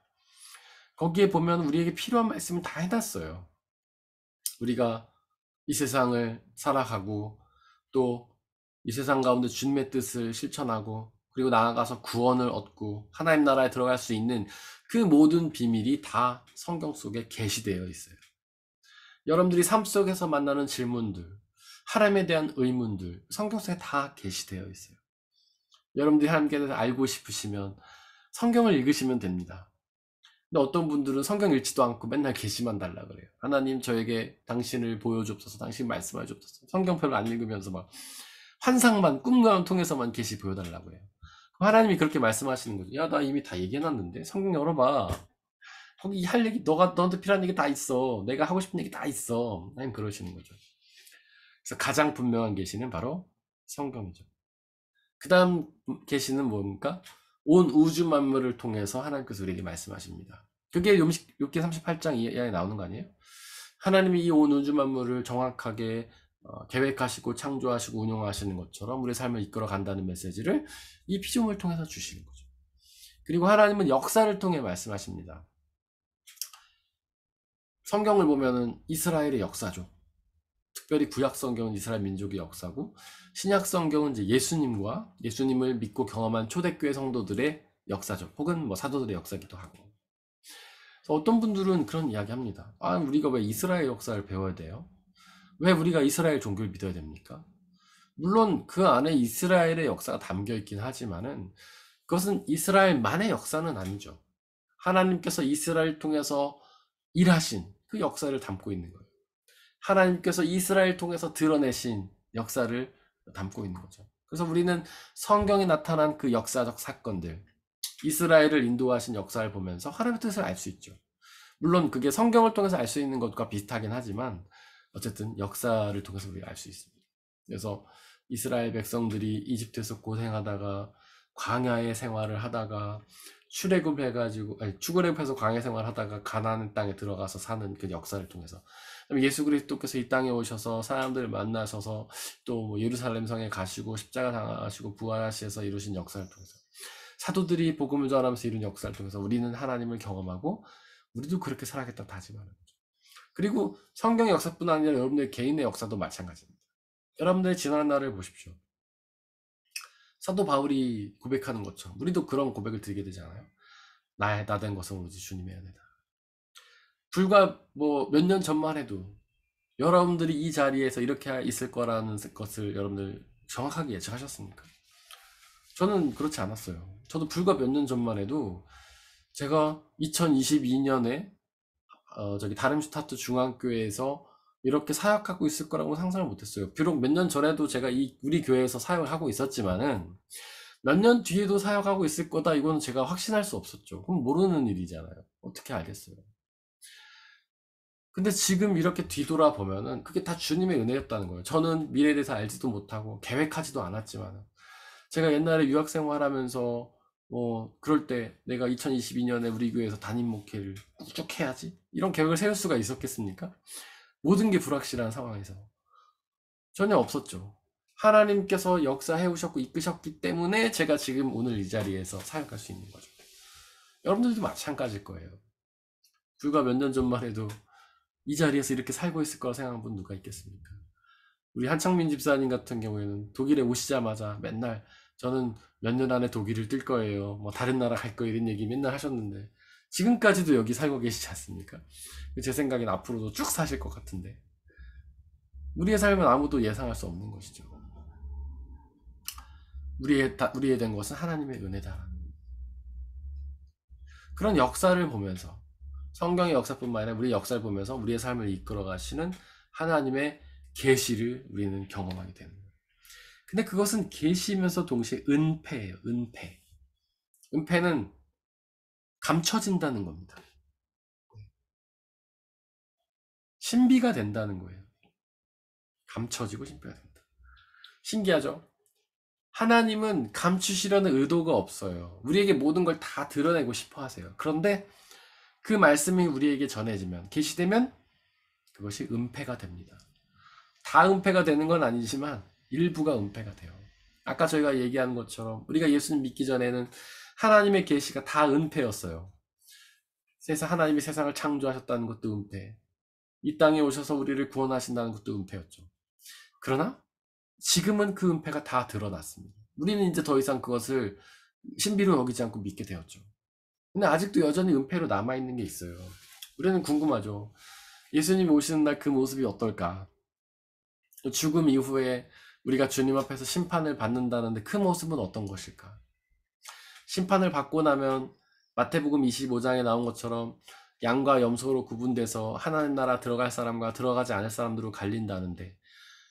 거기에 보면 우리에게 필요한 말씀을 다 해놨어요. 우리가 이 세상을 살아가고 또 이 세상 가운데 주님의 뜻을 실천하고 그리고 나아가서 구원을 얻고 하나님 나라에 들어갈 수 있는 그 모든 비밀이 다 성경 속에 계시되어 있어요. 여러분들이 삶 속에서 만나는 질문들, 하나님에 대한 의문들, 성경 속에 다 계시되어 있어요. 여러분들이 하나님께 대해서 알고 싶으시면 성경을 읽으시면 됩니다. 근데 어떤 분들은 성경 읽지도 않고 맨날 계시만 달라 그래요. 하나님 저에게 당신을 보여주옵소서, 당신 말씀하여 주옵소서. 성경 별로 안 읽으면서 막 환상만, 꿈만 통해서만 계시 보여달라고 해요. 하나님이 그렇게 말씀하시는 거죠. 야, 나 이미 다 얘기해놨는데 성경 열어봐. 거기 할 얘기, 너한테 필요한 얘기 다 있어. 내가 하고 싶은 얘기 다 있어. 하나님 그러시는 거죠. 그래서 가장 분명한 계시는 바로 성경이죠. 그 다음 계시는 뭡니까? 온 우주 만물을 통해서 하나님께서 우리에게 말씀하십니다. 그게 욥기 38장 이하에 나오는 거 아니에요? 하나님이 이 온 우주 만물을 정확하게 계획하시고 창조하시고 운영하시는 것처럼 우리의 삶을 이끌어 간다는 메시지를 이 피조물을 통해서 주시는 거죠. 그리고 하나님은 역사를 통해 말씀하십니다. 성경을 보면은 이스라엘의 역사죠. 특별히 구약 성경은 이스라엘 민족의 역사고 신약 성경은 이제 예수님과 예수님을 믿고 경험한 초대교회 성도들의 역사죠. 혹은 뭐 사도들의 역사기도 하고. 그래서 어떤 분들은 그런 이야기합니다. 아, 우리가 왜 이스라엘 역사를 배워야 돼요? 왜 우리가 이스라엘 종교를 믿어야 됩니까? 물론 그 안에 이스라엘의 역사가 담겨 있긴 하지만은 그것은 이스라엘만의 역사는 아니죠. 하나님께서 이스라엘 통해서 일하신 그 역사를 담고 있는 거예요. 하나님께서 이스라엘 통해서 드러내신 역사를 담고 있는 거죠. 그래서 우리는 성경에 나타난 그 역사적 사건들, 이스라엘을 인도하신 역사를 보면서 하나님의 뜻을 알 수 있죠. 물론 그게 성경을 통해서 알 수 있는 것과 비슷하긴 하지만 어쨌든 역사를 통해서 우리가 알 수 있습니다. 그래서 이스라엘 백성들이 이집트에서 고생하다가 광야의 생활을 하다가 출애굽해서 광야 생활하다가 가나안 땅에 들어가서 사는 그 역사를 통해서 예수 그리스도께서 이 땅에 오셔서 사람들을 만나셔서 또 뭐 예루살렘 성에 가시고 십자가 당하시고 부활하셔서 이루신 역사를 통해서 사도들이 복음을 전하면서 이룬 역사를 통해서 우리는 하나님을 경험하고 우리도 그렇게 살아야겠다 다짐하는 거죠. 그리고 성경의 역사뿐 아니라 여러분들 개인의 역사도 마찬가지입니다. 여러분들의 지난 날을 보십시오. 사도 바울이 고백하는 것처럼 우리도 그런 고백을 드리게 되잖아요. 나 된 것은 오직 주님의 은혜다. 불과 뭐 몇 년 전만 해도 여러분들이 이 자리에서 이렇게 있을 거라는 것을 여러분들 정확하게 예측하셨습니까? 저는 그렇지 않았어요. 저도 불과 몇 년 전만 해도 제가 2022년에 저기 다름슈타트 중앙교회에서 이렇게 사역하고 있을 거라고 상상을 못했어요. 비록 몇 년 전에도 제가 우리 교회에서 사역을 하고 있었지만은 몇 년 뒤에도 사역하고 있을 거다, 이거는 제가 확신할 수 없었죠. 그럼 모르는 일이잖아요. 어떻게 알겠어요? 근데 지금 이렇게 뒤돌아보면은 그게 다 주님의 은혜였다는 거예요. 저는 미래에 대해서 알지도 못하고 계획하지도 않았지만, 제가 옛날에 유학생활하면서 그럴 때 내가 2022년에 우리 교회에서 담임 목회를 쭉 해야지, 이런 계획을 세울 수가 있었겠습니까? 모든 게 불확실한 상황에서 전혀 없었죠. 하나님께서 역사해 오셨고 이끄셨기 때문에 제가 지금 오늘 이 자리에서 사역할 수 있는 거죠. 여러분들도 마찬가지일 거예요. 불과 몇 년 전만 해도 이 자리에서 이렇게 살고 있을 거라 생각한 분 누가 있겠습니까? 우리 한창민 집사님 같은 경우에는 독일에 오시자마자 맨날 저는 몇 년 안에 독일을 뜰 거예요, 뭐 다른 나라 갈 거예요, 이런 얘기 맨날 하셨는데 지금까지도 여기 살고 계시지 않습니까? 제 생각엔 앞으로도 쭉 사실 것 같은데, 우리의 삶은 아무도 예상할 수 없는 것이죠. 우리에 된 것은 하나님의 은혜다. 그런 역사를 보면서, 성경의 역사뿐만 아니라 우리의 역사를 보면서 우리의 삶을 이끌어 가시는 하나님의 계시를 우리는 경험하게 되는 거예요. 근데 그것은 계시면서 동시에 은폐예요. 은폐. 은폐는 감춰진다는 겁니다. 신비가 된다는 거예요. 감춰지고 신비가 된다. 신기하죠? 하나님은 감추시려는 의도가 없어요. 우리에게 모든 걸 다 드러내고 싶어 하세요. 그런데 그 말씀이 우리에게 전해지면, 계시되면 그것이 은폐가 됩니다. 다 은폐가 되는 건 아니지만 일부가 은폐가 돼요. 아까 저희가 얘기한 것처럼 우리가 예수님 믿기 전에는 하나님의 계시가 다 은폐였어요. 하나님이 세상을 창조하셨다는 것도 은폐, 이 땅에 오셔서 우리를 구원하신다는 것도 은폐였죠. 그러나 지금은 그 은폐가 다 드러났습니다. 우리는 이제 더 이상 그것을 신비로 여기지 않고 믿게 되었죠. 근데 아직도 여전히 은폐로 남아있는 게 있어요. 우리는 궁금하죠. 예수님이 오시는 날 그 모습이 어떨까? 죽음 이후에 우리가 주님 앞에서 심판을 받는다는데 그 모습은 어떤 것일까? 심판을 받고 나면 마태복음 25장에 나온 것처럼 양과 염소로 구분돼서 하나님 나라 들어갈 사람과 들어가지 않을 사람들로 갈린다는데,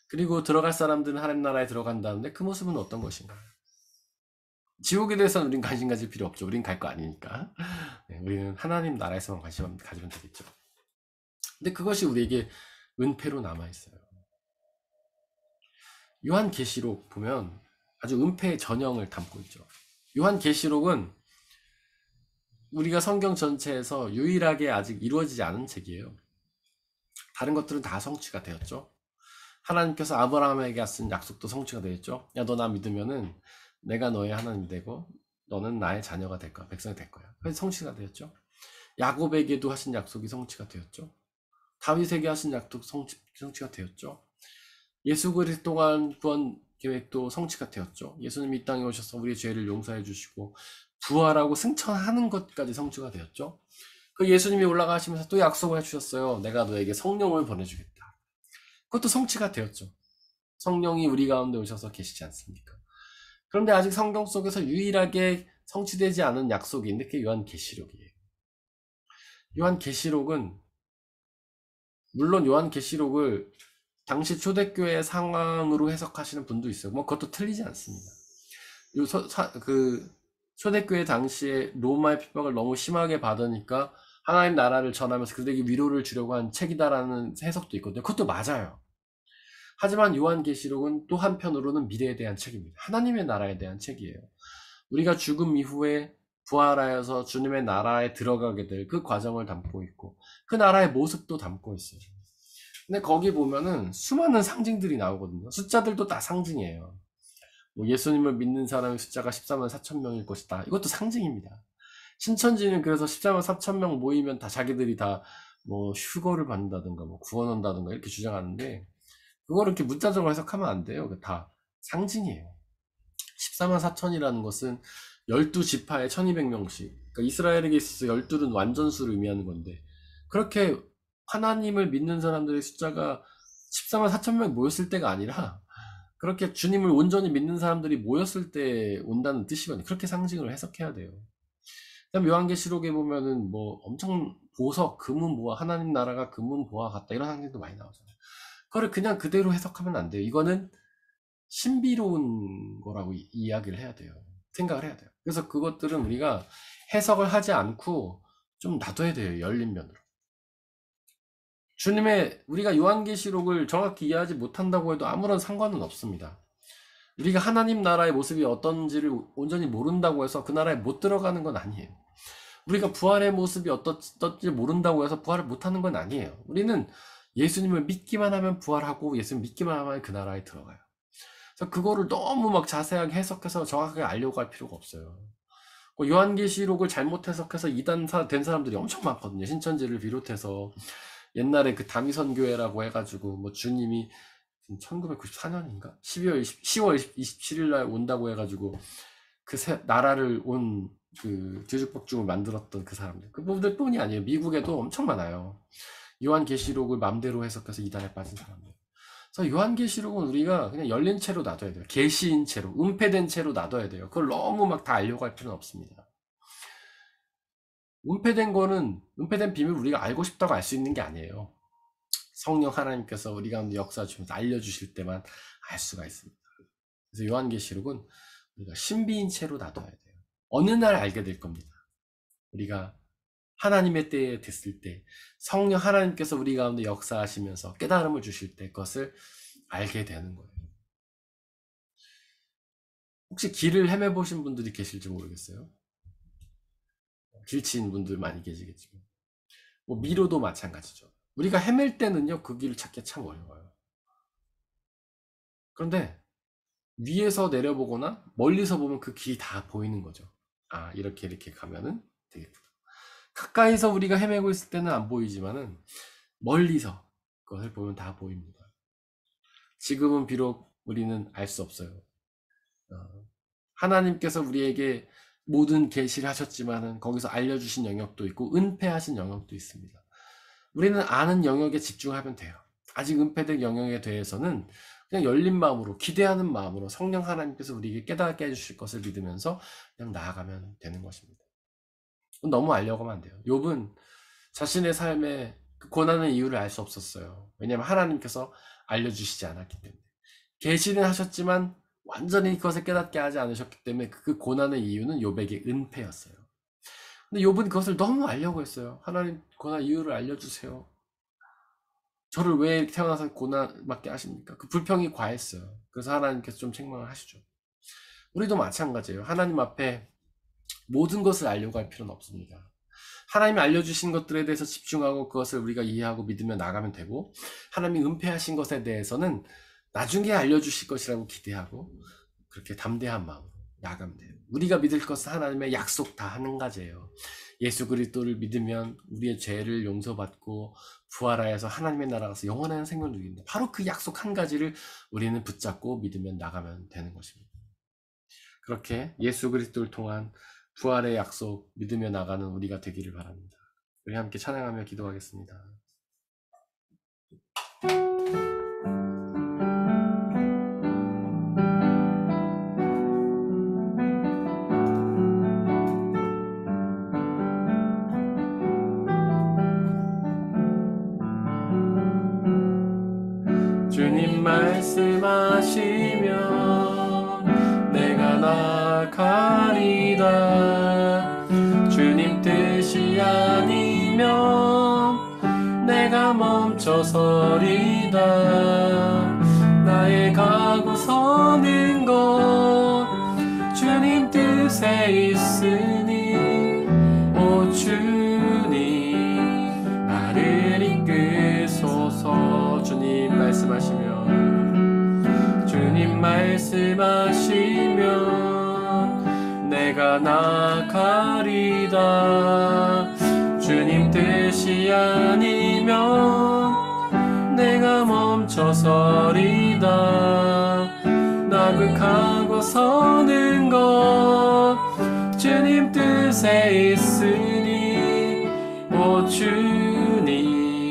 그리고 들어갈 사람들은 하나님 나라에 들어간다는데 그 모습은 어떤 것인가? 지옥에 대해서는 우린 관심 가질 필요 없죠. 우린 갈 거 아니니까. 네, 우리는 하나님 나라에서만 관심 가지면 되겠죠. 근데 그것이 우리에게 은폐로 남아있어요. 요한계시록 보면 아주 은폐의 전형을 담고 있죠. 요한계시록은 우리가 성경 전체에서 유일하게 아직 이루어지지 않은 책이에요. 다른 것들은 다 성취가 되었죠. 하나님께서 아브라함에게 쓴 약속도 성취가 되었죠. 야, 너 나 믿으면은 내가 너의 하나님이 되고 너는 나의 자녀가 될 거야, 백성이 될 거야. 그래서 성취가 되었죠. 야곱에게도 하신 약속이 성취가 되었죠. 다윗에게 하신 약속 성취가 되었죠. 예수 그리스도 동안 구원 계획도 성취가 되었죠. 예수님이 이 땅에 오셔서 우리의 죄를 용서해 주시고 부활하고 승천하는 것까지 성취가 되었죠. 그 예수님이 올라가시면서 또 약속을 해주셨어요. 내가 너에게 성령을 보내주겠다. 그것도 성취가 되었죠. 성령이 우리 가운데 오셔서 계시지 않습니까? 그런데 아직 성경 속에서 유일하게 성취되지 않은 약속이 있는데 그게 요한계시록이에요. 요한계시록은, 물론 요한계시록을 당시 초대교회 상황으로 해석하시는 분도 있어요. 뭐 그것도 틀리지 않습니다. 초대교회 당시에 로마의 핍박을 너무 심하게 받으니까 하나님 나라를 전하면서 그들에게 위로를 주려고 한 책이다라는 해석도 있거든요. 그것도 맞아요. 하지만 요한계시록은 또 한편으로는 미래에 대한 책입니다. 하나님의 나라에 대한 책이에요. 우리가 죽음 이후에 부활하여서 주님의 나라에 들어가게 될 그 과정을 담고 있고 그 나라의 모습도 담고 있어요. 근데 거기 보면은 수많은 상징들이 나오거든요. 숫자들도 다 상징이에요. 뭐 예수님을 믿는 사람의 숫자가 14만 4천 명일 것이다. 이것도 상징입니다. 신천지는 그래서 14만 4천 명 모이면 다 자기들이 다 뭐 휴거를 받는다든가 뭐 구원한다든가 이렇게 주장하는데, 그거를 이렇게 문자적으로 해석하면 안 돼요. 다 상징이에요. 14만 4천이라는 것은 12지파에 1200명씩, 그러니까 이스라엘에게 있어서 12는 완전수를 의미하는 건데, 그렇게 하나님을 믿는 사람들의 숫자가 14만 4천 명 모였을 때가 아니라 그렇게 주님을 온전히 믿는 사람들이 모였을 때 온다는 뜻이거든요. 그렇게 상징을 해석해야 돼요. 그다음 요한계시록에 보면은 뭐 엄청 보석, 금은 보화, 하나님 나라가 금은 보화 같다, 이런 상징도 많이 나오잖아요. 그거를 그냥 그대로 해석하면 안 돼요. 이거는 신비로운 거라고 이야기를 해야 돼요. 생각을 해야 돼요. 그래서 그것들은 우리가 해석을 하지 않고 좀 놔둬야 돼요. 열린 면으로. 주님의, 우리가 요한계시록을 정확히 이해하지 못한다고 해도 아무런 상관은 없습니다. 우리가 하나님 나라의 모습이 어떤지를 온전히 모른다고 해서 그 나라에 못 들어가는 건 아니에요. 우리가 부활의 모습이 어떤지 모른다고 해서 부활을 못하는 건 아니에요. 우리는 예수님을 믿기만 하면 부활하고, 예수님 믿기만 하면 그 나라에 들어가요. 그래서 그거를 너무 막 자세하게 해석해서 정확하게 알려고 할 필요가 없어요. 요한계시록을 잘못 해석해서 이단 된 사람들이 엄청 많거든요. 신천지를 비롯해서. 옛날에 그 다미선교회라고 해가지고 뭐 주님이 1994년인가 10월 27일 날 온다고 해가지고 그 나라를 온 그 뒤죽박죽을 만들었던 그 사람들, 그분들 뿐이 아니에요. 미국에도 엄청 많아요. 요한계시록을 맘대로 해석해서 이단에 빠진 사람들. 그래서 요한계시록은 우리가 그냥 열린 채로 놔둬야 돼요. 계시인 채로, 은폐된 채로 놔둬야 돼요. 그걸 너무 막 다 알려고 할 필요는 없습니다. 은폐된 거는, 은폐된 비밀을 우리가 알고 싶다고 알 수 있는 게 아니에요. 성령 하나님께서 우리 가운데 역사 주면서 알려주실 때만 알 수가 있습니다. 그래서 요한계시록은 우리가 신비인 채로 놔둬야 돼요. 어느 날 알게 될 겁니다. 우리가 하나님의 때에 됐을 때, 성령 하나님께서 우리 가운데 역사하시면서 깨달음을 주실 때 그것을 알게 되는 거예요. 혹시 길을 헤매보신 분들이 계실지 모르겠어요. 길치인 분들 많이 계시겠지만, 뭐 미로도 마찬가지죠. 우리가 헤맬 때는요, 그 길을 찾기 참 어려워요. 그런데 위에서 내려보거나 멀리서 보면 그 길이 다 보이는 거죠. 아, 이렇게 가면은 되겠구나. 가까이서 우리가 헤매고 있을 때는 안 보이지만은 멀리서 그것을 보면 다 보입니다. 지금은 비록 우리는 알 수 없어요. 하나님께서 우리에게 모든 계시를 하셨지만은 거기서 알려주신 영역도 있고 은폐하신 영역도 있습니다. 우리는 아는 영역에 집중하면 돼요. 아직 은폐된 영역에 대해서는 그냥 열린 마음으로, 기대하는 마음으로 성령 하나님께서 우리에게 깨닫게 해주실 것을 믿으면서 그냥 나아가면 되는 것입니다. 너무 알려고 하면 안 돼요. 욥은 자신의 삶에 그 고난의 이유를 알 수 없었어요. 왜냐하면 하나님께서 알려주시지 않았기 때문에. 계시는 하셨지만 완전히 그것을 깨닫게 하지 않으셨기 때문에 그 고난의 이유는 욥에게 은폐였어요. 근데 욥은 그것을 너무 알려고 했어요. 하나님, 고난 이유를 알려주세요. 저를 왜 태어나서 고난 받게 하십니까? 그 불평이 과했어요. 그래서 하나님께서 좀 책망을 하시죠. 우리도 마찬가지예요. 하나님 앞에 모든 것을 알려고 할 필요는 없습니다. 하나님이 알려주신 것들에 대해서 집중하고 그것을 우리가 이해하고 믿으며 나가면 되고, 하나님이 은폐하신 것에 대해서는 나중에 알려주실 것이라고 기대하고 그렇게 담대한 마음으로 나가면 돼요. 우리가 믿을 것은 하나님의 약속 다 한 가지예요. 예수 그리스도를 믿으면 우리의 죄를 용서받고 부활하여서 하나님의 나라 가서 영원한 생명을 누린다. 바로 그 약속 한 가지를 우리는 붙잡고 믿으면 나가면 되는 것입니다. 그렇게 예수 그리스도를 통한 부활의 약속 믿으며 나가는 우리가 되기를 바랍니다. 우리 함께 찬양하며 기도하겠습니다. 주님 말씀하시면 내가 나가리다. 주님 뜻이 아니면 내가 멈춰서리다. 나의 가고 서는 것 주님 뜻에 있으니 오 주님 나를 이끄소서. 주님 말씀하시면, 주님 말씀하시면 내가 나가리다. 주님 뜻이 아니면 내가 멈춰서리다. 자극하고 서는 것 주님 뜻에 있으니 오 주님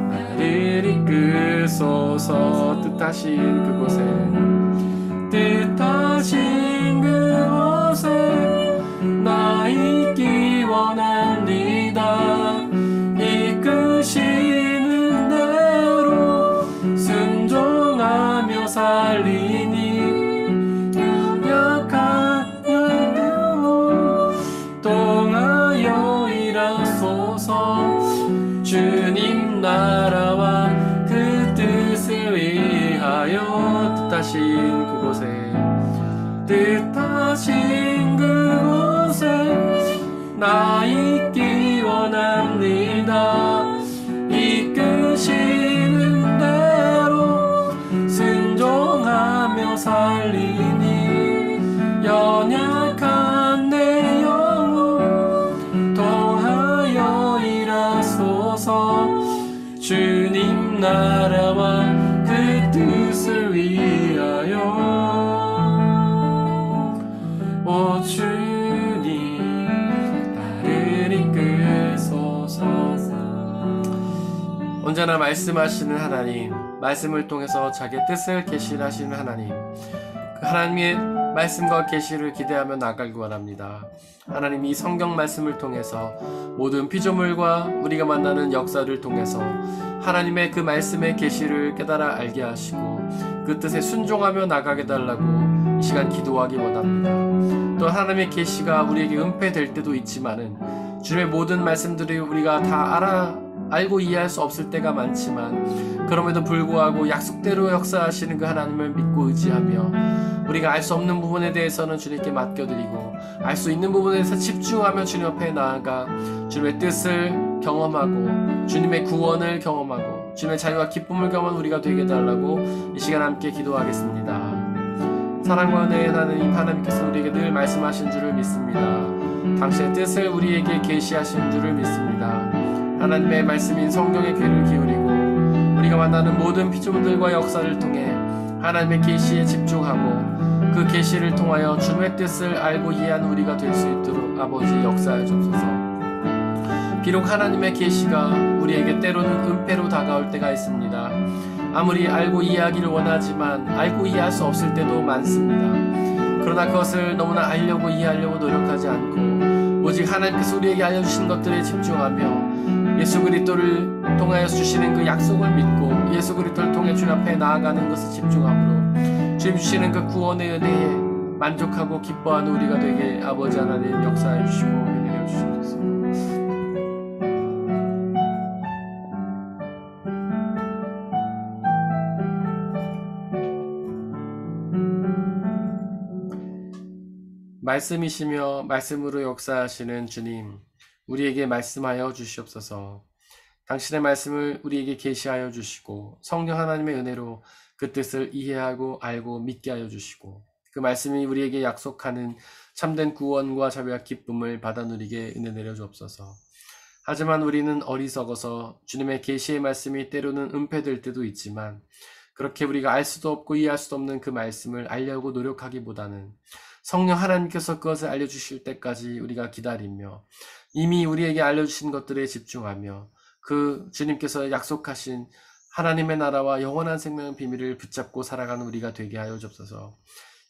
나를 이끄소서. 뜻하신 그곳에 나 있기 원합니다. 이끄시는 대로 순종하며 살리니 연약한 영혼 통하여 일하소서. 주님 나라와 그 뜻을 위하여 뜻하신 그곳에 나 있기 원합니다. 이끄시는 대로 순종하며 살리니 연약한 내 영혼 통하여 일하소서. 주님 나라와 그 뜻을 위하여 오 주님 나를 이끌소서. 언제나 말씀하시는 하나님, 말씀을 통해서 자기의 뜻을 계시하시는 하나님, 그 하나님의 말씀과 계시를 기대하며 나아가기 원합니다. 하나님, 이 성경 말씀을 통해서 모든 피조물과 우리가 만나는 역사를 통해서 하나님의 그 말씀의 계시를 깨달아 알게 하시고 그 뜻에 순종하며 나가게 달라고 이 시간 기도하기 원합니다. 또 하나님의 계시가 우리에게 은폐될 때도 있지만은 주님의 모든 말씀들이 우리가 다 알고 이해할 수 없을 때가 많지만 그럼에도 불구하고 약속대로 역사하시는 그 하나님을 믿고 의지하며 우리가 알 수 없는 부분에 대해서는 주님께 맡겨드리고 알 수 있는 부분에 대해서 집중하며 주님 앞에 나아가 주님의 뜻을 경험하고 주님의 구원을 경험하고 주님의 자유와 기쁨을 경험한 우리가 되게 해달라고 이 시간 함께 기도하겠습니다. 사랑과 은혜의 하나님, 하나님께서 우리에게 늘 말씀하신 줄을 믿습니다. 당신의 뜻을 우리에게 계시하신 줄을 믿습니다. 하나님의 말씀인 성경의 귀를 기울이고 우리가 만나는 모든 피조물들과 역사를 통해 하나님의 계시에 집중하고 그 계시를 통하여 주님의 뜻을 알고 이해하는 우리가 될 수 있도록 아버지 역사해 주옵소서. 비록 하나님의 계시가 우리에게 때로는 은폐로 다가올 때가 있습니다. 아무리 알고 이해하기를 원하지만 알고 이해할 수 없을 때도 많습니다. 그러나 그것을 너무나 알려고 이해하려고 노력하지 않고 오직 하나님께서 우리에게 알려주신 것들에 집중하며 예수 그리스도를 통하여 주시는 그 약속을 믿고 예수 그리스도를 통해 주님 앞에 나아가는 것에 집중함으로 주님 주시는 그 구원의 은혜에 만족하고 기뻐하는 우리가 되게 아버지 하나님 역사해 주시고 은혜해 주시옵소서. 말씀이시며 말씀으로 역사하시는 주님, 우리에게 말씀하여 주시옵소서. 당신의 말씀을 우리에게 계시하여 주시고 성령 하나님의 은혜로 그 뜻을 이해하고 알고 믿게 하여 주시고 그 말씀이 우리에게 약속하는 참된 구원과 자비와 기쁨을 받아 누리게 은혜 내려 주옵소서. 하지만 우리는 어리석어서 주님의 계시의 말씀이 때로는 은폐될 때도 있지만 그렇게 우리가 알 수도 없고 이해할 수도 없는 그 말씀을 알려고 노력하기보다는 성령 하나님께서 그것을 알려주실 때까지 우리가 기다리며 이미 우리에게 알려주신 것들에 집중하며 그 주님께서 약속하신 하나님의 나라와 영원한 생명의 비밀을 붙잡고 살아가는 우리가 되게 하여 주옵소서.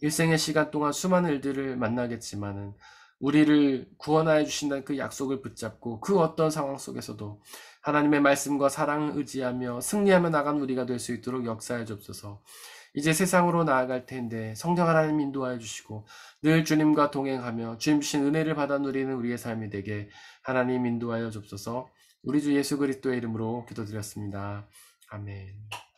일생의 시간 동안 수많은 일들을 만나겠지만은 우리를 구원하여 주신다는 그 약속을 붙잡고 그 어떤 상황 속에서도 하나님의 말씀과 사랑을 의지하며 승리하며 나간 우리가 될 수 있도록 역사해 주옵소서. 이제 세상으로 나아갈 텐데 성령 하나님 인도하여 주시고 늘 주님과 동행하며 주님 주신 은혜를 받아 누리는 우리의 삶이 되게 하나님 인도하여 주옵소서. 우리 주 예수 그리스도의 이름으로 기도드렸습니다. 아멘.